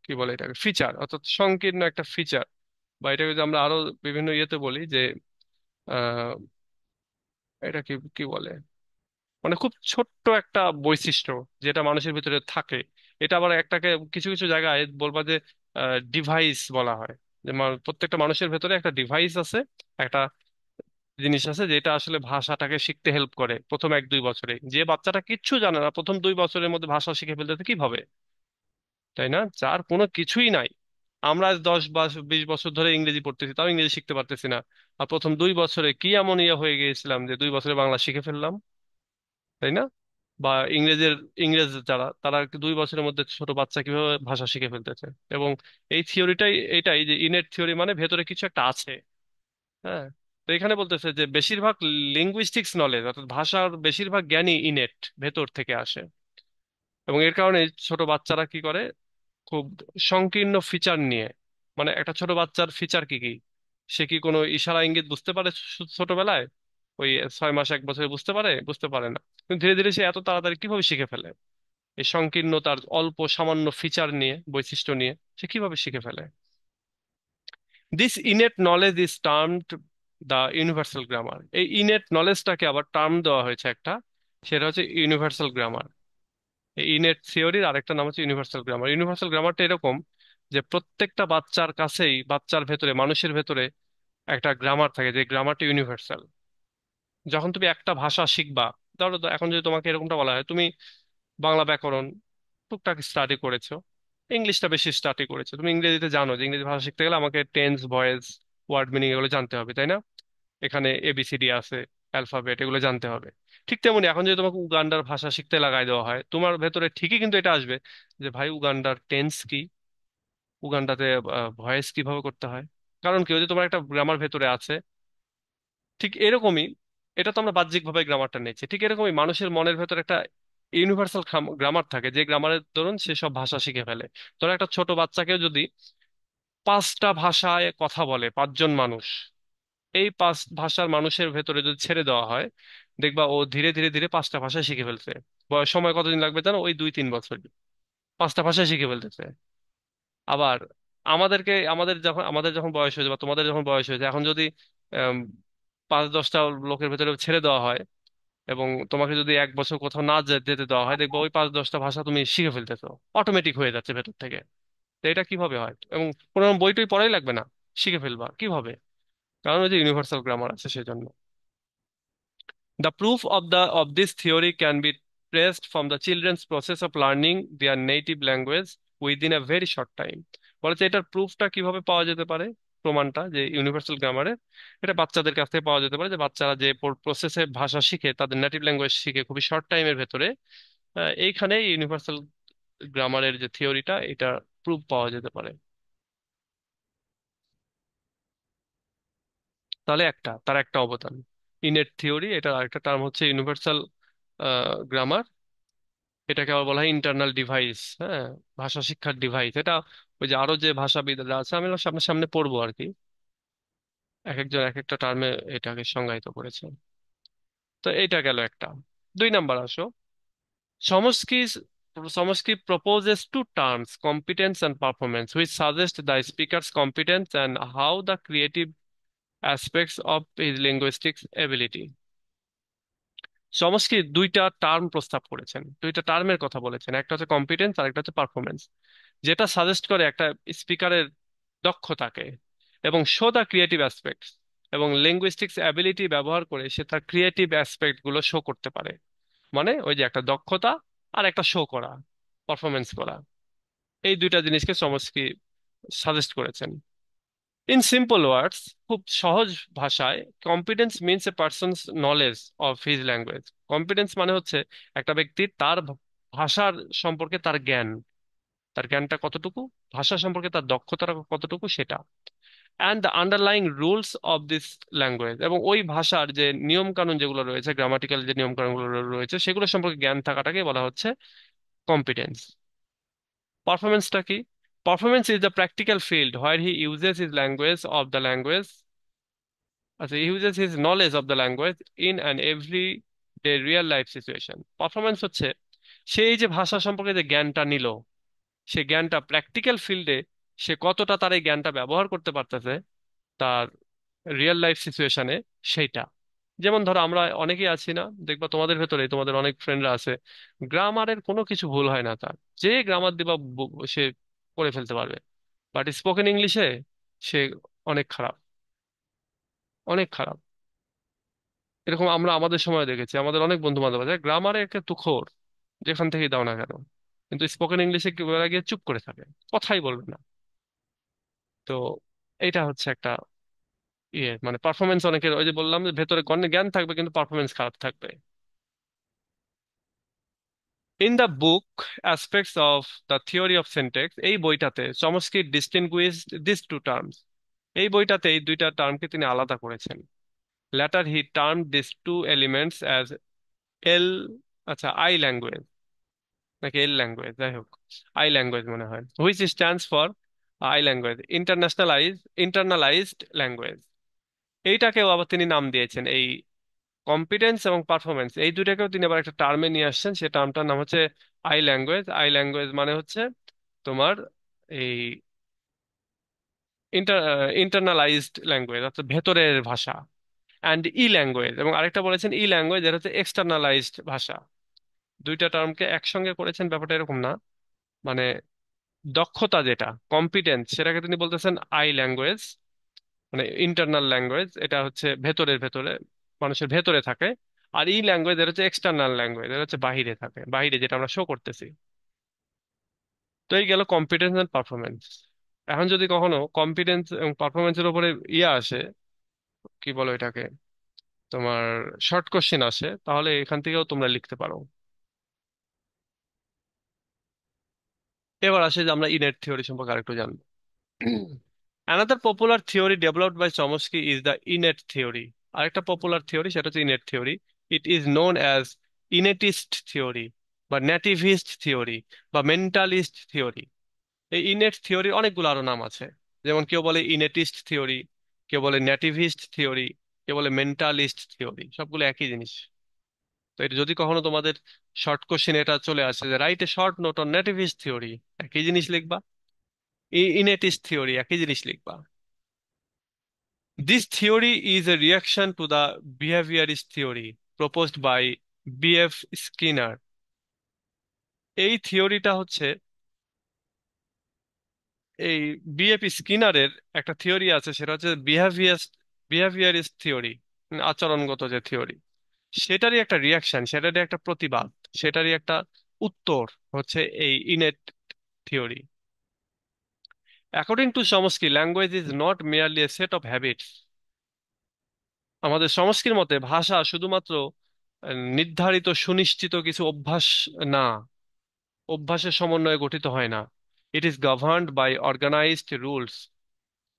কি বলে এটাকে, ফিচার, অর্থাৎ সংকীর্ণ একটা ফিচার। বা এটাকে যদি আমরা আরো বিভিন্ন ইয়েতে বলি যে আহ এটা কি কি বলে, মানে খুব ছোট্ট একটা বৈশিষ্ট্য যেটা মানুষের ভিতরে থাকে। এটা আবার একটাকে কিছু কিছু জায়গায় বলবা যে ডিভাইস বলা হয়, যে প্রত্যেকটা মানুষের ভেতরে একটা ডিভাইস আছে, একটা জিনিস আছে যেটা আসলে ভাষাটাকে শিখতে হেল্প করে প্রথম 1-2 বছরে। যে বাচ্চাটা কিচ্ছু জানে না প্রথম 2 বছরের মধ্যে ভাষা শিখে ফেলতে তো কিভাবে, তাই না? যার কোনো কিছুই নাই। আমরা আজ 10 বা 20 বছর ধরে ইংরেজি পড়তেছি, তাও ইংরেজি শিখতে পারতেছি না। আর প্রথম 2 বছরে কি এমন ইয়ে হয়ে গিয়েছিলাম যে 2 বছরে বাংলা শিখে ফেললাম, তাই না? বা ইংরেজ যারা, তারা 2 বছরের মধ্যে ছোট বাচ্চা কিভাবে ভাষা শিখে ফেলতেছে। এবং এই থিওরিটাই এটাই, যে ইনেট থিওরি মানে ভেতরে কিছু একটা আছে। হ্যাঁ। তো এখানে বলতেছে যে বেশিরভাগ লিঙ্গুইস্টিক্স নলেজ, অর্থাৎ ভাষার বেশিরভাগ জ্ঞানই ইনেট, ভেতর থেকে আসে। এবং এর কারণে ছোট বাচ্চারা কি করে, খুব সংকীর্ণ ফিচার নিয়ে, মানে একটা ছোট বাচ্চার ফিচার কি কি, সে কি কোনো ইশারা ইঙ্গিত বুঝতে পারে ছোটবেলায়? ওই 6 মাস 1 বছরে বুঝতে পারে? বুঝতে পারে না। কিন্তু ধীরে ধীরে সে এত তাড়াতাড়ি কিভাবে শিখে ফেলে? এই সংকীর্ণ তার অল্প সামান্য ফিচার নিয়ে, বৈশিষ্ট্য নিয়ে সে কিভাবে শিখে ফেলে? This innate knowledge is termed the universal grammar. এই ইনেট নলেজটাকে আবার টার্ম দেওয়া হয়েছে একটা, সেটা হচ্ছে ইউনিভার্সাল গ্রামার। এই ইনেট থিওরির আরেকটা নাম হচ্ছে ইউনিভার্সাল গ্রামার। ইউনিভার্সাল গ্রামারটা এরকম যে প্রত্যেকটা বাচ্চার কাছেই, বাচ্চার ভেতরে, মানুষের ভেতরে একটা গ্রামার থাকে, যে গ্রামারটা ইউনিভার্সাল। যখন তুমি একটা ভাষা শিখবা, ধরো তো এখন যদি তোমাকে এরকমটা বলা হয়, তুমি বাংলা ব্যাকরণ টুকটাক স্টাডি করেছো, ইংলিশটা বেশি স্টাডি করেছো, তুমি ইংরেজিতে জানো যে ইংরেজি ভাষা শিখতে গেলে আমাকে টেন্স, ভয়েস, ওয়ার্ড মিনিং এগুলো জানতে হবে, তাই না? এখানে এবিসিডি আছে, অ্যালফাবেট, এগুলো জানতে হবে। ঠিক তেমনি এখন যদি তোমাকে উগান্ডার ভাষা শিখতে লাগাই দেওয়া হয়, তোমার ভেতরে ঠিকই কিন্তু এটা আসবে যে ভাই উগান্ডার টেন্স কি, উগান্ডাতে ভয়েস কিভাবে করতে হয়। কারণ কি, ওই যে তোমার একটা গ্রামার ভেতরে আছে। ঠিক এরকমই, এটা তো আমরা বাহ্যিকভাবে গ্রামারটা নিচ্ছি, ঠিক এরকমই মানুষের মনের ভেতর একটা ইউনিভার্সাল গ্রামার থাকে, যে গ্রামারের দরুন সে সব ভাষা শিখে ফেলে। ধরো একটা ছোট বাচ্চাকে যদি 5টা ভাষায় কথা বলে 5 জন মানুষ, এই 5 ভাষার মানুষের ভেতরে যদি ছেড়ে দেওয়া হয়, দেখবা ও ধীরে ধীরে ধীরে 5টা ভাষা শিখে ফেলছে। বয়স সময় কতদিন লাগবে জানো? ওই 2-3 বছর 5টা ভাষা শিখে ফেলতেছে। আবার আমাদের যখন বয়স হয়েছে বা তোমাদের যখন বয়স হয়েছে, এখন যদি আম, 5-10টা লোকের ভেতরে ছেড়ে দেওয়া হয় এবং তোমাকে যদি 1 বছর কোথাও না যেতে দেওয়া হয়, দেখবো ওই 5-10টা ভাষা তুমি শিখে ফেলতেছো, অটোমেটিক হয়ে যাচ্ছে ভেতর থেকে। তো এটা কিভাবে হয়? এবং কোনো বই টই পড়াই লাগবে না, শিখে ফেলবা কিভাবে? কারণ ওই যে ইউনিভার্সাল গ্রামার আছে সেজন্য। The proof of this theory can be traced from the children's process of learning their native language within a very short time. বলেছে এটার প্রুফটা কিভাবে পাওয়া যেতে পারে, প্রমাণটা যে ইউনিভার্সাল গ্রামারের, এটা বাচ্চাদের কাছ থেকে পাওয়া যেতে পারে, যে বাচ্চারা যে প্রসেসে ভাষা শিখে, তাদের নেটিভ ল্যাঙ্গুয়েজ শিখে খুবই শর্ট টাইমের ভেতরে, এইখানে ইউনিভার্সাল গ্রামারের যে থিওরিটা, এটা প্রুফ পাওয়া যেতে পারে। তাহলে তার একটা অবদান ইনেট থিওরি, এটা আরেকটা টার্ম হচ্ছে ইউনিভার্সাল গ্রামার। এটাকে আবার বলা হয় ইন্টারনাল ডিভাইস। হ্যাঁ, ভাষা শিক্ষার ডিভাইস এটা। ওই যে আরো যে ভাষাবিদরা আছে, আমি ওর সামনে সামনে পড়বো আর কি, এক একজন এক একটা টার্মে এটাকে সংজ্ঞায়িত করেছে। তো এইটা গেল একটা। 2 নাম্বার আসো। Chomsky Chomsky proposes two terms, competence and performance, which suggest the speaker's competence and how the creative aspects of his linguistic ability. Chomsky 2টা টার্ম প্রস্তাব করেছেন, 2টা টার্মের কথা বলেছেন, একটা হচ্ছে কম্পিটেন্স আর একটা হচ্ছে পারফরমেন্স, যেটা সাজেস্ট করে একটা স্পিকারের দক্ষতাকে, এবং শো দা ক্রিয়েটিভ অ্যাসপেক্টস, এবং লিঙ্গুইস্টিক্স অ্যাবিলিটি ব্যবহার করে সে তার ক্রিয়েটিভ অ্যাসপেক্ট গুলো শো করতে পারে। মানে ওই যে একটা দক্ষতা আর একটা শো করা, পারফরমেন্স করা, এই 2টা জিনিসকে চমস্কি সাজেস্ট করেছেন। ইন সিম্পল ওয়ার্ডস, খুব সহজ ভাষায়, competence means a person's knowledge of his language. Competence মানে হচ্ছে একটা ব্যক্তির তার ভাষার সম্পর্কে তার জ্ঞান, তার জ্ঞানটা কতটুকু, ভাষা সম্পর্কে তার দক্ষতাটা কতটুকু, সেটা। And the underlying rules of this language, এবং ওই ভাষার যে নিয়ম কানুন যেগুলো রয়েছে, গ্রামাটিক্যাল যে নিয়ম কানুনগুলো রয়েছে, সেগুলো সম্পর্কে জ্ঞান থাকাটাকে বলা হচ্ছে কম্পিটেন্স। পারফরমেন্সটা কি? Performance is the practical field where he uses his language of the language, আচ্ছা, uses his knowledge of the language in an every day real life situation. Performance হচ্ছে সেই যে ভাষা সম্পর্কে যে জ্ঞানটা নিল, সে জ্ঞানটা প্র্যাকটিক্যাল ফিল্ডে সে কতটা তার এই জ্ঞানটা ব্যবহার করতে পারতেছে তার রিয়েল লাইফ সিচুয়েশনে, সেইটা। যেমন ধরো আমরা অনেকেই আছি না, দেখবা তোমাদের ভেতরে, তোমাদের অনেক ফ্রেন্ডরা আছে, গ্রামারের কোনো কিছু ভুল হয় না তার, যে গ্রামার দিবা সে করে ফেলতে পারবে, বাট স্পোকেন ইংলিশে সে অনেক খারাপ, অনেক খারাপ। এরকম আমরা আমাদের সময় দেখেছি, আমাদের অনেক বন্ধু বান্ধব আছে গ্রামারে একে তুখোড়, যেখান থেকেই দাও না কেন, কিন্তু স্পোকেন ইংলিশে কি বলে গিয়ে চুপ করে থাকে, কথাই বলবে না। তো এইটা হচ্ছে একটা মানে পারফরমেন্স অনেকের, ওই যে বললাম যে ভেতরে জ্ঞান থাকবে কিন্তু পারফরমেন্স খারাপ থাকবে। In the book Aspects of the Theory of Syntax, এই বইটাতে Chomsky distinguished this two terms, এই বইটাতে এই 2টা টার্মকে তিনি আলাদা করেছেন। Later he term this two elements as L, আচ্ছা, আই ল্যাঙ্গুয়েজ নাকি এল ল্যাঙ্গুয়েজ, যাই হোক, আই ল্যাঙ্গুয়েজ মনে হয়, which stands for I language, internalized language. এইটাকেও আবার তিনি নাম দিয়েছেন, এই কম্পিটেন্স এবং পারফরমেন্স এই দুটাকেও তিনি আবার একটা টার্মে নিয়ে আসছেন, সে টার্মটার নাম হচ্ছে আই ল্যাঙ্গুয়েজ। আই ল্যাঙ্গুয়েজ মানে হচ্ছে তোমার এই ইন্টারনালাইজড ল্যাঙ্গুয়েজ, অর্থাৎ ভেতরের ভাষা। অ্যান্ড ই ল্যাঙ্গুয়েজ, এবং আরেকটা বলেছেন ই ল্যাঙ্গুয়েজ, এটা হচ্ছে এক্সটার্নালাইজড ভাষা। 2টা টার্মকে একসঙ্গে করেছেন, ব্যাপারটা এরকম না। মানে দক্ষতা যেটা কম্পিটেন্স, সেটাকে তিনি বলতেছেন আই ল্যাঙ্গুয়েজ, মানে ইন্টারনাল ল্যাঙ্গুয়েজ, এটা হচ্ছে ভেতরের ভেতরে, মানুষের ভেতরে থাকে। আর ই ল্যাঙ্গুয়েজ এটা হচ্ছে এক্সটার্নাল ল্যাঙ্গুয়েজ, এটা হচ্ছে বাহিরে থাকে, বাহিরে যেটা আমরা শো করতেছি। তো এই গেল কম্পিটেন্স এন্ড পারফরমেন্স। এখন যদি কখনো কম্পিটেন্স এবং পারফরমেন্সের উপরে ইয়ে আসে, কি বলো এটাকে, তোমার শর্ট কোশ্চেন আসে, তাহলে এখান থেকেও তোমরা লিখতে পারো। এবার আসে যে আমরা ইনেট থিওরি সম্পর্কে আরেকটু জানবো। Another popular theory developed by Chomsky is the innate theory. আরেকটা পপুলার থিওরি সেটা হচ্ছে innate theory. It is known as innatist theory বা নেটিভিস্ট থিওরি বা মেন্টালিস্ট থিওরি। এই ইনেট থিওরির অনেকগুলো আরো নাম আছে, যেমন কেউ বলে ইনেটিস্ট থিওরি, কেউ বলে নেটিভিস্ট থিওরি, কেউ বলে মেন্টালিস্ট থিওরি, সবগুলো একই জিনিস। তো এটা যদি কখনো তোমাদের শর্ট কোশ্চেন এটা চলে আসে যে write a short note on nativist theory, একই জিনিস লিখবা। ইনেটিস্ট থিওরি, একই জিনিস লিখবা। This theory is a reaction to the behaviourist theory proposed by BF Skinner. এই থিওরিটা হচ্ছে এই বিএফ স্কিনারের একটা থিওরি আছে, সেটা হচ্ছে বিহেভিয়ারিস্ট থিওরি, আচরণগত যে থিওরি, সেটারই একটা রিয়াকশন, সেটারই একটা প্রতিবাদ, সেটারই একটা উত্তর হচ্ছে এই innate theory. According to Chomsky, language is not merely A set of habits. আমাদের চমস্কির মতে ভাষা শুধুমাত্র নির্ধারিত সুনিশ্চিত কিছু অভ্যাস না, অভ্যাসের সমন্বয়ে গঠিত হয় না। It is governed by organised rules.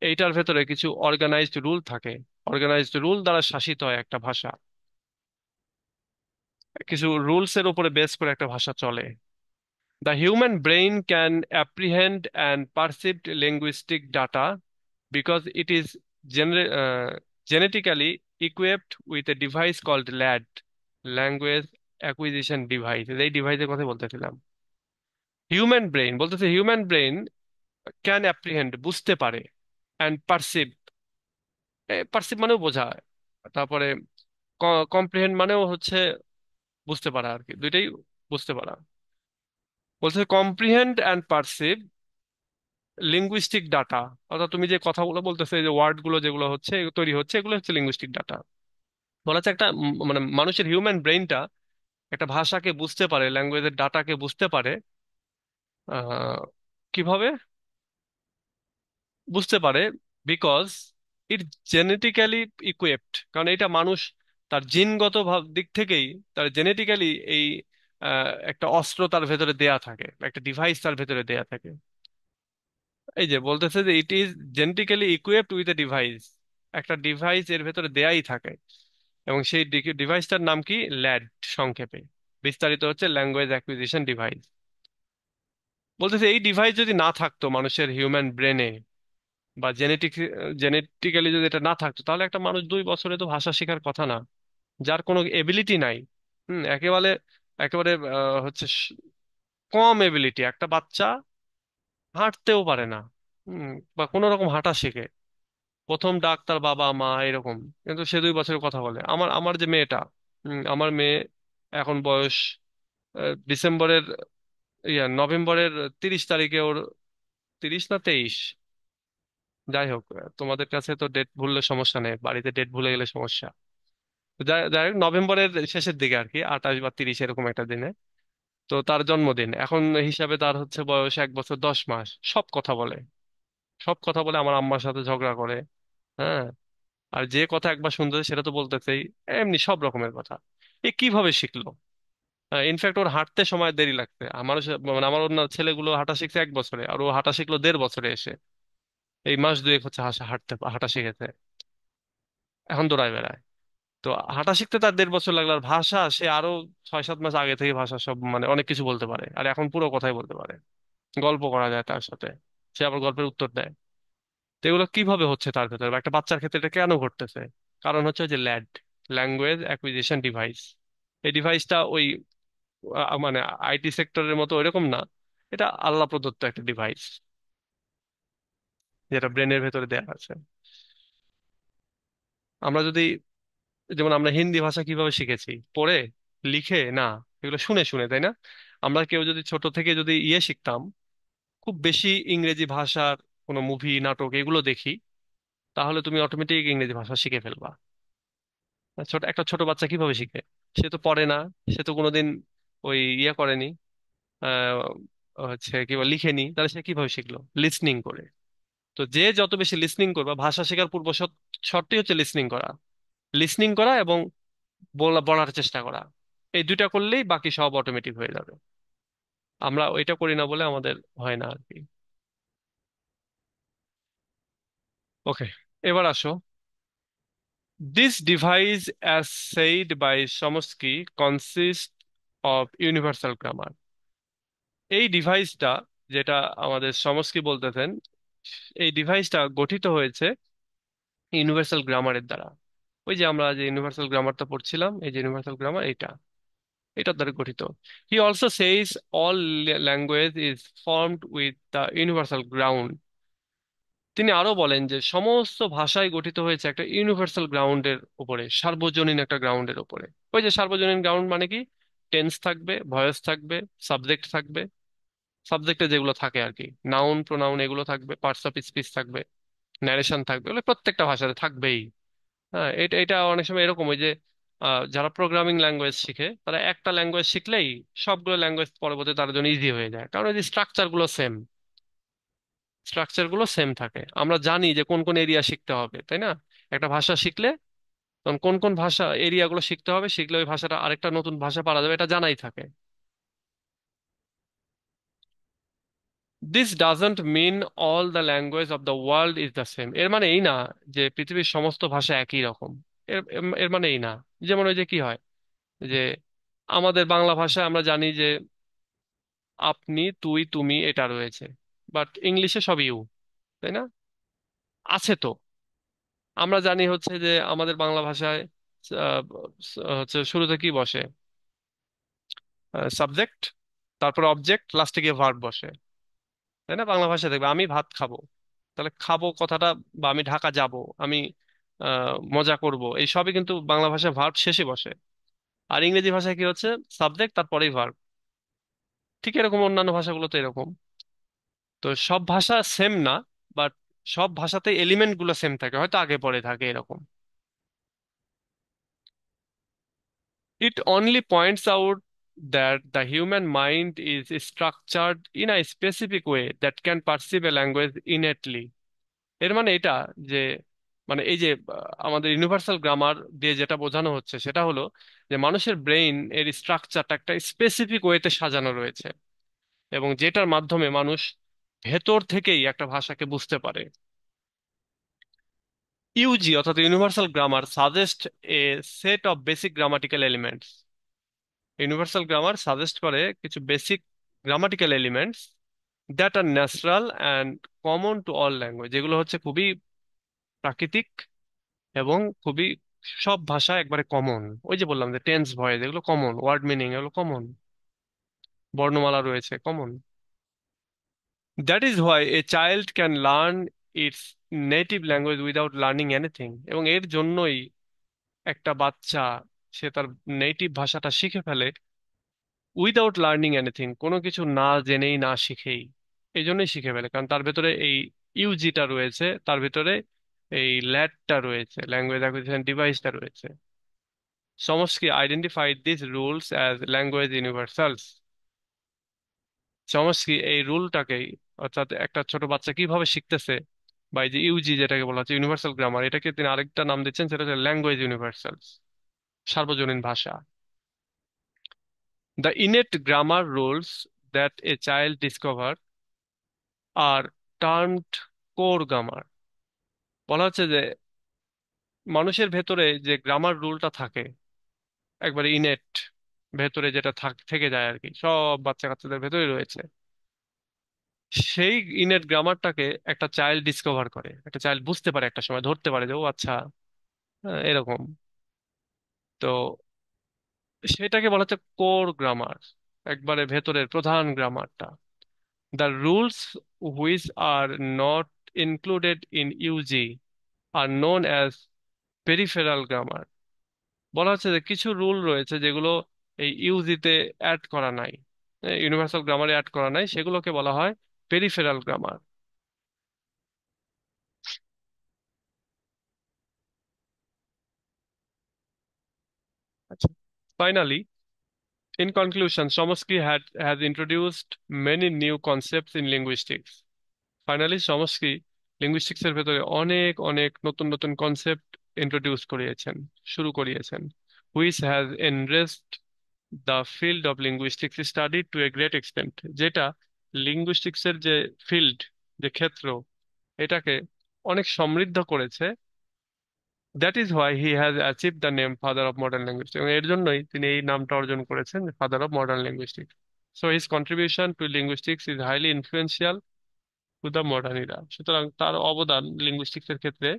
এইটার ভেতরে কিছু অর্গানাইজড রুল থাকে, অর্গানাইজড রুল দ্বারা শাসিত হয় একটা ভাষা, কিছু রুলস এর উপরে বেস করে একটা ভাষা চলে। The human brain can apprehend and perceive linguistic data because it is genetically equipped with a device called LAD, Language Acquisition Device। এই ডিভাইসের কথা বলতেছিলাম। হিউম্যান ব্রেইন বলতেছে হিউম্যান ব্রেইন ক্যান অ্যাপ্রিহেন্ড, বুঝতে পারে, অ্যান্ড পারসিভ, পারসিভ মানেও বোঝা, তারপরে কম্প্রিহেন্ড মানেও হচ্ছে বুঝতে পারা আর কি, দুইটাই বুঝতে পারা। বলছে comprehend and perceive linguistic data, অর্থাৎ তুমি যে কথাগুলো বলতেছে, যে ওয়ার্ড গুলো যেগুলো হচ্ছে তৈরি হচ্ছে, এগুলো হচ্ছে লিঙ্গুইস্টিক ডাটা। বলা হচ্ছে একটা মানে মানুষের হিউম্যান ব্রেইনটা একটা ভাষাকে বুঝতে পারে, ল্যাঙ্গুয়েজের ডাটাকে বুঝতে পারে। কিভাবে বুঝতে পারে? বিকজ ইট জেনেটিক্যালি ইকুইপড, কারণ এটা মানুষ তার জিনগত দিক থেকেই, তার জেনেটিক্যালি এই একটা অস্ত্র তার ভেতরে দেয়া থাকে, একটা ডিভাইস তার ভেতরে দেয়া থাকে। এই যে বলতেছে যে it is genetically equipped with a device, একটা ডিভাইস এর ভেতরে দেয়াই থাকে, এবং সেই ডিভাইসটার নাম কি? ল্যাড, সংক্ষেপে বিস্তারিত হচ্ছে ল্যাঙ্গুয়েজ অ্যাকুইজিশন ডিভাইস। বলতেছে এই ডিভাইস যদি না থাকতো মানুষের হিউম্যান ব্রেনে, বা জেনেটিক্যালি যদি এটা না থাকতো, তাহলে একটা মানুষ 2 বছরে তো ভাষা শেখার কথা না, যার কোনো এবিলিটি নাই। একেবারে একেবারে হচ্ছে কম এবিলিটি, একটা বাচ্চা হাঁটতেও পারে না, বা কোনো রকম হাঁটা শেখে, প্রথম ডাক তার বাবা মা এরকম, কিন্তু সে 2 বছরের কথা বলে। আমার আমার যে মেয়েটা, আমার মেয়ে এখন বয়স ডিসেম্বরের নভেম্বরের 30 তারিখে ওর 30 না 23, যাই হোক, তোমাদের কাছে তো ডেট ভুললে সমস্যা নেই, বাড়িতে ডেট ভুলে গেলে সমস্যা। তো যাই হোক, নভেম্বরের শেষের দিকে আর কি, 28 বা 30 এরকম একটা দিনে তো তার জন্মদিন। এখন হিসাবে তার হচ্ছে বয়স 1 বছর 10 মাস। সব কথা বলে, সব কথা বলে, আমার আম্মার সাথে ঝগড়া করে। হ্যাঁ, আর যে কথা একবার শুনতেছে সেটা তো বলতেছেই, এমনি সব রকমের কথা। এ কিভাবে শিখলো? ইনফ্যাক্ট ওর হাঁটতে সময় দেরি লাগছে, মানে আমার অন্য ছেলেগুলো হাঁটা শিখছে 1 বছরে, আর ও হাঁটা শিখলো 1.5 বছরে এসে। এই মাস দুয়েক হচ্ছে হাঁটা শিখেছে, এখন দৌড়ায় বেড়ায়। তো হাঁটা শিখতে তার 1.5 বছর লাগলো, আর ভাষা সে আরো 6-7 মাস আগে থেকে ভাষা সব মানে অনেক কিছু বলতে পারে, আর এখন পুরো কথাই বলতে পারে, গল্প করা যায় তার সাথে, সে আবার গল্পের উত্তর দেয়। তো এগুলো কিভাবে হচ্ছে তার ভেতরে, বা একটা বাচ্চার ক্ষেত্রে এটা কেন ঘটতেছে? কারণ হচ্ছে ওই যে ল্যাড, ল্যাঙ্গুয়েজ অ্যাকুইজিশন ডিভাইস। এই ডিভাইসটা ওই মানে আইটি সেক্টরের মতো ওইরকম না, এটা আল্লাহ প্রদত্ত একটা ডিভাইস, যেটা ব্রেনের ভেতরে দেয়া আছে। আমরা যদি, যেমন আমরা হিন্দি ভাষা কিভাবে শিখেছি? পড়ে, লিখে না, এগুলো শুনে শুনে, তাই না? আমরা কেউ যদি ছোট থেকে যদি শিখতাম, খুব বেশি ইংরেজি ভাষার কোনো মুভি নাটক এগুলো দেখি, তাহলে তুমি অটোমেটিক ইংরেজি ভাষা শিখে ফেলবা। একটা ছোট বাচ্চা কিভাবে শিখে? সে তো পড়ে না, সে তো কোনোদিন ওই করেনি, আহ হচ্ছে কি বলে, লিখেনি, তাহলে সে কিভাবে শিখলো? লিসনিং করে। তো যে যত বেশি লিসনিং করবা, ভাষা শেখার পূর্ব শর্তই হচ্ছে লিসনিং করা, লিসনিং করা এবং বলার চেষ্টা করা। এই দুইটা করলেই বাকি সব অটোমেটিক হয়ে যাবে। আমরা ওইটা করি না বলে আমাদের হয় না আর কি। ওকে, এবার আসো। This device as said by Chomsky consist of universal grammar. এই ডিভাইসটা, যেটা আমাদের চমস্কি বলতেছেন, এই ডিভাইসটা গঠিত হয়েছে ইউনিভার্সাল গ্রামারের দ্বারা। ওই যে আমরা যে ইউনিভার্সাল গ্রামারটা পড়ছিলাম, এই যে ইউনিভার্সাল গ্রামার, এইটা এটার দ্বারা গঠিত। He also says all language is formed with the universal ground. তিনি আরো বলেন যে সমস্ত ভাষাই গঠিত হয়েছে একটা ইউনিভার্সাল গ্রাউন্ডের উপরে, সার্বজনীন একটা গ্রাউন্ডের উপরে। ওই যে সার্বজনীন গ্রাউন্ড মানে কি, টেন্স থাকবে, ভয়েস থাকবে, সাবজেক্ট থাকবে, সাবজেক্টে যেগুলো থাকে আর কি, নাউন প্রোনাউন এগুলো থাকবে, পার্টস অফ স্পিচ থাকবে, ন্যারেশন থাকবে, এগুলো প্রত্যেকটা ভাষাতে থাকবেই। হ্যাঁ, এটা এটা অনেক সময় এরকম, ওই যে যারা প্রোগ্রামিং ল্যাঙ্গুয়েজ শিখে তারা একটা ল্যাঙ্গুয়েজ শিখলেই সবগুলো ল্যাঙ্গুয়েজ পরবর্তী তার জন্য ইজি হয়ে যায়, কারণ এই যে স্ট্রাকচার গুলো সেম, স্ট্রাকচার গুলো সেম থাকে। আমরা জানি যে কোন কোন এরিয়া শিখতে হবে, তাই না? একটা ভাষা শিখলে তখন কোন কোন ভাষা এরিয়া গুলো শিখতে হবে, শিখলে ওই ভাষাটা আরেকটা নতুন ভাষা পারা যাবে, এটা জানাই থাকে। This doesn't mean all the language of the world is the same. এর মানে এই না যে পৃথিবীর সমস্ত ভাষা একই রকম। এর এর মানে এই না। যেমন ওই যে কি হয় যে আমাদের বাংলা ভাষায় আমরা জানি যে আপনি, তুই, তুমি এটা রয়েছে, বাট ইংলিশে সব ইউ, তাই না? আছে তো। আমরা জানি হচ্ছে যে আমাদের বাংলা ভাষায় আহ, হচ্ছে শুরুতে কি বসে, সাবজেক্ট, তারপর অবজেক্ট, লাস্টে গিয়ে ভার্ব বসে, তাই না? বাংলা ভাষায় দেখবে আমি ভাত খাবো, তাহলে খাবো কথাটা, বা আমি ঢাকা যাব, আমি মজা করব, এই সবই কিন্তু বাংলা ভাষায় ভার্ব শেষে বসে। আর ইংরেজি ভাষায় কি হচ্ছে, সাবজেক্ট তারপরেই ভার্ব। ঠিক এরকম অন্যান্য ভাষাগুলোতে এরকম। তো সব ভাষা সেম না, বাট সব ভাষাতে এলিমেন্ট গুলো সেম থাকে, হয়তো আগে পরে থাকে এরকম। It only points out that the human mind is structured in a specific way that can perceive a language innately. এর মানে এটা যে, মানে এই যে আমাদের ইউনিভার্সাল গ্রামার দিয়ে যেটা বোঝানো হচ্ছে সেটা হলো যে মানুষের ব্রেইন এর স্ট্রাকচারটা একটা স্পেসিফিক ওয়েতে সাজানো রয়েছে, এবং যেটার মাধ্যমে মানুষ ভেতর থেকেই একটা ভাষাকে বুঝতে পারে। ইউজি অর্থাৎ universal grammar suggest a set of basic grammatical elements. Universal grammar suggest করে কিছু basic grammatical elements that are natural and common to all language, যেগুলো হচ্ছে খুবই প্রাকৃতিক এবং খুবই সব ভাষা একবারে কমন। ওই যে বললাম যে টেন্স, ভয়েস, এগুলো কমন, ওয়ার্ড মিনিং এগুলো কমন, বর্ণমালা রয়েছে common. That is why a child can learn it's native language without learning anything. এবং এর জন্যই একটা বাচ্চা সে তার নেটিভ ভাষাটা শিখে ফেলে উইদাউট লার্নিং এনিথিং, কোনো কিছু না জেনেই না শিখেই। এই জন্যই শিখে ফেলে কারণ তার ভেতরে এই ইউজিটা রয়েছে, তার ভেতরে এই ল্যাটটা রয়েছে, ল্যাঙ্গুয়েজ অ্যাকুইজিশন ডিভাইসটা রয়েছে। Chomsky identified these rules as language universals. Chomsky এই রুলটাকেই, অর্থাৎ একটা ছোট বাচ্চা কিভাবে শিখতেছে, বা এই যে ইউজি যেটাকে বলা হচ্ছে ইউনিভার্সাল গ্রামার, এটাকে তিনি আরেকটা নাম দিচ্ছেন, সেটা হচ্ছে ল্যাঙ্গুয়েজ ইউনিভার্সালস, সার্বজনীন ভাষা। The innate grammar rules that a child discover are termed core grammar. বলা হচ্ছে যে মানুষের ভেতরে যে গ্রামার রুলটা থাকে একবারে ইনেট, ভেতরে যেটা থেকে যায় আর কি, সব বাচ্চা কাচ্চাদের ভেতরে রয়েছে, সেই ইনেট গ্রামারটাকে একটা চাইল্ড ডিসকভার করে, একটা চাইল্ড বুঝতে পারে, একটা সময় ধরতে পারে যে ও আচ্ছা, এরকম। তো সেটাকে বলা হচ্ছে কোর গ্রামার, একবারে ভেতরের প্রধান গ্রামারটা। The rules which are not included in UG are known as peripheral grammar. বলা হচ্ছে যে কিছু রুল রয়েছে যেগুলো এই ইউজিতে অ্যাড করা নাই, ইউনিভার্সাল গ্রামারে অ্যাড করা নাই, সেগুলোকে বলা হয় পেরিফেরাল গ্রামার। আচ্ছা, finally, in conclusion, has introduced many new concepts in linguistics. Finally Chomsky linguistics এর ভেতরে অনেক অনেক নতুন নতুন কনসেপ্ট ইন্ট্রোডিউস করিয়েছেন, শুরু করিয়েছেন, which has enriched the field of linguistics study to a great extent. যেটা লিঙ্গুইস্টিক্স এর যে ফিল্ড, যে ক্ষেত্র, এটাকে অনেক সমৃদ্ধ করেছে। That is why he has achieve the name father of modern linguistics, এবং এর জন্যই তিনি এই নামটা অর্জন করেছেন, father of modern linguistics. So his contribution to linguistics is highly influential to the modern era. সুতরাং তার অবদান লিঙ্গুইস্টিক্স এর ক্ষেত্রে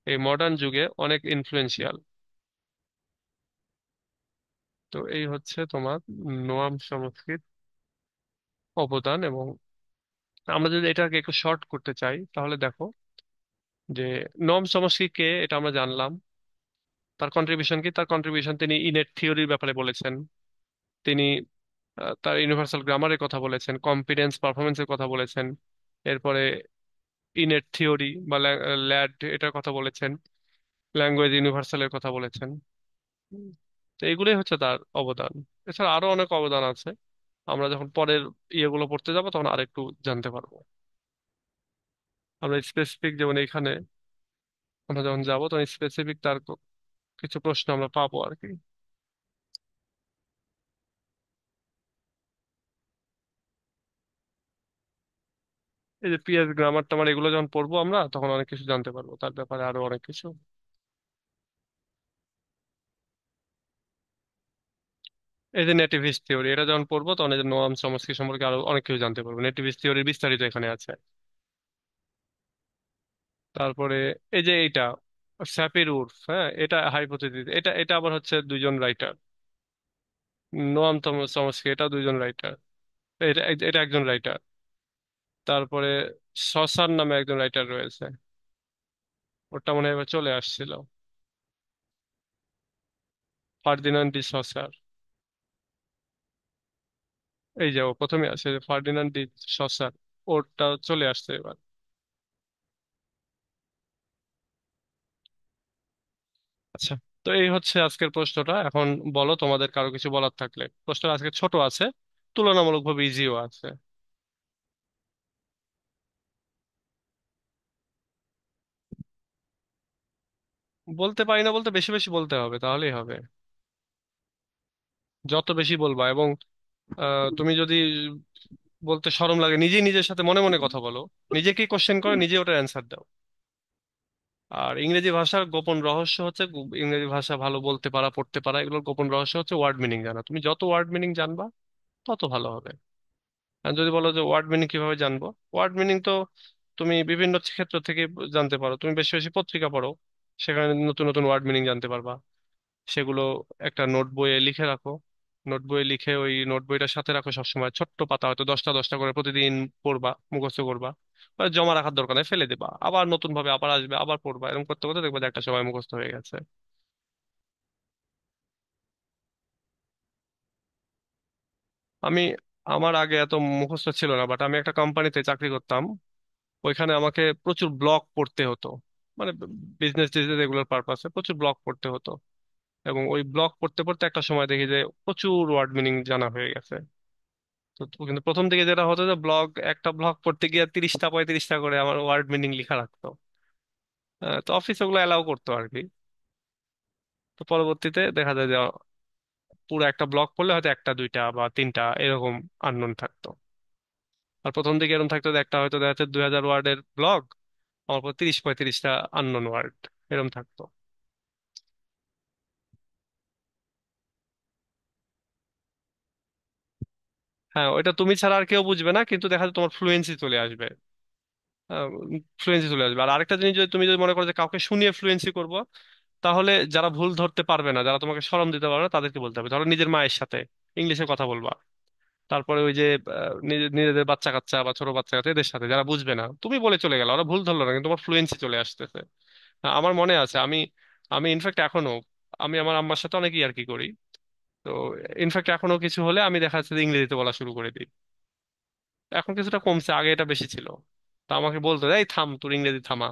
এই মডার্ন যুগে অনেক ইনফ্লুয়েন্সিয়াল। তো এই হচ্ছে তোমার নোয়াম সংস্কৃত অবদান। এবং আমরা যদি এটাকে একটু শর্ট করতে চাই তাহলে দেখো যে নোয়াম চমস্কি কে, এটা আমরা জানলাম। তার কন্ট্রিবিউশন কি? তার কন্ট্রিবিউশন, তিনি ইনেট থিওরির ব্যাপারে বলেছেন। তিনি তার ইউনিভার্সাল গ্রামারের কথা বলেছেন, কম্পিটেন্স পারফরমেন্সের কথা বলেছেন। এরপরে ইনেট থিওরি বা ল্যাড এটার কথা বলেছেন, ল্যাঙ্গুয়েজ ইউনিভার্সালের কথা বলেছেন। হুম। তো এইগুলোই হচ্ছে তার অবদান। এছাড়া আরো অনেক অবদান আছে, আমরা যখন পরের ইয়েগুলো পড়তে যাবো তখন আরেকটু জানতে পারবো। আমরা স্পেসিফিক, যেমন এখানে আমরা যখন যাবো তখন স্পেসিফিক তার কিছু প্রশ্ন আমরা পাবো আর কি। এই যে পিএস গ্রামার টামার এগুলো যখন পড়বো আমরা তখন অনেক কিছু জানতে পারবো তার ব্যাপারে, আরো অনেক কিছু। এই যে নেটিভিস্ট থিওরি, এটা যখন পড়বো তখন এই যে নোয়াম চমস্কি সম্পর্কে আরো অনেক কিছু জানতে পারবো। নেটিভিস্ট থিওরির বিস্তারিত এখানে আছে। তারপরে এই যে এইটা স্যাপির উর্ফ, হ্যাঁ, এটা হাইপোথেসিস, এটা এটা আবার হচ্ছে দুইজন রাইটার। নোয়াম চমস্কি, এটা দুইজন রাইটার। এটা এটা একজন রাইটার। তারপরে সসার নামে একজন রাইটার রয়েছে, ওটা মনে হয় এবার চলে আসছিল, ফার্দিনান্ড ডি সসার। এই যে ও প্রথমে আছে, ফার্দিনান্ড ডি সসার, ওটা চলে আসছে এবার। আচ্ছা, তো এই হচ্ছে আজকের প্রশ্নটা। এখন বলো, তোমাদের কারো কিছু বলার থাকলে। প্রশ্নটা আজকে ছোট আছে, তুলনামূলকভাবে ইজিও আছে। বলতে পারি না বলতে, বেশি বেশি বলতে হবে, তাহলেই হবে। যত বেশি বলবা, এবং তুমি যদি বলতে শরম লাগে, নিজেই নিজের সাথে মনে মনে কথা বলো, নিজেকেই কোশ্চেন করে নিজে ওটার অ্যান্সার দাও। আর ইংরেজি ভাষার গোপন রহস্য হচ্ছে, ইংরেজি ভাষা ভালো বলতে পারা পড়তে পারা, এগুলোর গোপন রহস্য হচ্ছে ওয়ার্ড মিনিং জানা। তুমি যত ওয়ার্ড মিনিং জানবা তত ভালো হবে। আর যদি বলো যে ওয়ার্ড মিনিং কিভাবে জানবো, ওয়ার্ড মিনিং তো তুমি বিভিন্ন ক্ষেত্র থেকে জানতে পারো। তুমি বেশি বেশি পত্রিকা পড়ো, সেখানে নতুন নতুন ওয়ার্ড মিনিং জানতে পারবা। সেগুলো একটা নোট বইয়ে লিখে রাখো। নোট বইয়ে লিখে ওই নোট বইটার সাথে রাখো সবসময়, ছোট্ট পাতা, হয়তো 10টা 10টা করে প্রতিদিন পড়বা, মুখস্থ করবা। জমা রাখার দরকার নেই, ফেলে দেবা, আবার নতুন ভাবে আবার আসবে, আবার পড়বা। এরকম করতে করতে দেখবা যে একটা সময় মুখস্থ হয়ে গেছে। আমি, আমার আগে এত মুখস্থ ছিল না, বাট আমি একটা কোম্পানিতে চাকরি করতাম। ওইখানে আমাকে প্রচুর ব্লগ পড়তে হতো, মানে বিজনেস টিজনেস এগুলোর পারপাসে প্রচুর ব্লগ পড়তে হতো। এবং ওই ব্লগ পড়তে পড়তে একটা সময় দেখি যে প্রচুর ওয়ার্ড মিনিং জানা হয়ে গেছে। কিন্তু প্রথম দিকে যেটা হতো যে একটা ব্লগ পড়তে গিয়ে 30টা 35টা করে আমার ওয়ার্ড মিনিং লেখা রাখতো। তো অফিস ওগুলো অ্যালাউ করতো আর কি। তো পরবর্তীতে দেখা যায় যে পুরো একটা ব্লগ পড়লে হয়তো একটা দুইটা বা তিনটা এরকম আননোন থাকতো। আর প্রথম দিকে এরকম থাকতো যে একটা হয়তো দেখা যাচ্ছে 2000 ওয়ার্ডের ব্লগ, আমার পর 30 35টা আননোন ওয়ার্ড এরকম থাকতো। হ্যাঁ, ওইটা তুমি ছাড়া আর কেউ বুঝবে না, কিন্তু দেখা যায় তোমার ফ্লুয়েন্সি চলে আসবে। ফ্লুয়েন্সি চলে আসবে। আর আরেকটা জিনিস, যদি তুমি যদি মনে করো যে কাউকে শুনিয়ে ফ্লুয়েন্সি করবো, তাহলে যারা ভুল ধরতে পারবে না, যারা তোমাকে শরম দিতে পারবে না, তাদেরকে বলতে হবে। ধরো নিজের মায়ের সাথে ইংলিশে কথা বলবা, তারপরে ওই যে নিজেদের বাচ্চা কাচ্চা বা ছোট বাচ্চা কাচ্চা এদের সাথে, যারা বুঝবে না, তুমি বলে চলে গেল, ওরা ভুল ধরলো না, কিন্তু তোমার ফ্লুয়েন্সি চলে আসতেছে। আমার মনে আছে, আমি আমি ইনফ্যাক্ট এখনো, আমি আমার আম্মার সাথে অনেক ইয়ার্কি করি। তো ইনফ্যাক্ট এখনো কিছু হলে আমি দেখা যাচ্ছে যে ইংরেজিতে বলা শুরু করে দিই। এখন কিছুটা কমছে, আগে এটা বেশি ছিল। তা আমাকে বলতো, এই থাম, তোর ইংরেজি থামা।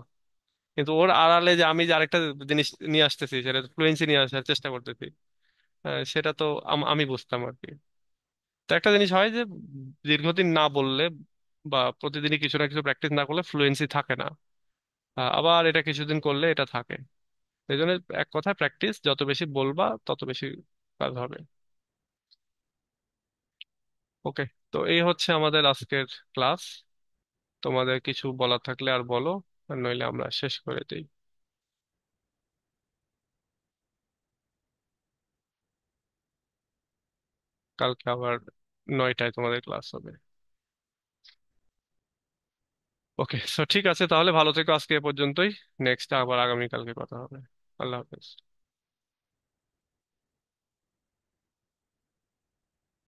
কিন্তু ওর আড়ালে যে আমি যে আরেকটা জিনিস নিয়ে আসতেছি, সেটা ফ্লুয়েন্সি নিয়ে আসার চেষ্টা করতেছি, সেটা তো আমি বুঝতাম আর কি। তো একটা জিনিস হয় যে দীর্ঘদিন না বললে বা প্রতিদিনই কিছু না কিছু প্র্যাকটিস না করলে ফ্লুয়েন্সি থাকে না। আবার এটা কিছুদিন করলে এটা থাকে। এই জন্য এক কথায় প্র্যাকটিস, যত বেশি বলবা তত বেশি কাজ হবে। ওকে, তো এই হচ্ছে আমাদের আজকের ক্লাস। তোমাদের কিছু বলার থাকলে আর বলো, আর নইলে আমরা শেষ করে দিই। কালকে আবার 9টায় তোমাদের ক্লাস হবে। ওকে, সো ঠিক আছে, তাহলে ভালো থেকো, আজকে এ পর্যন্তই। নেক্সট আবার আগামীকালকে কথা হবে। আল্লাহ হাফেজ।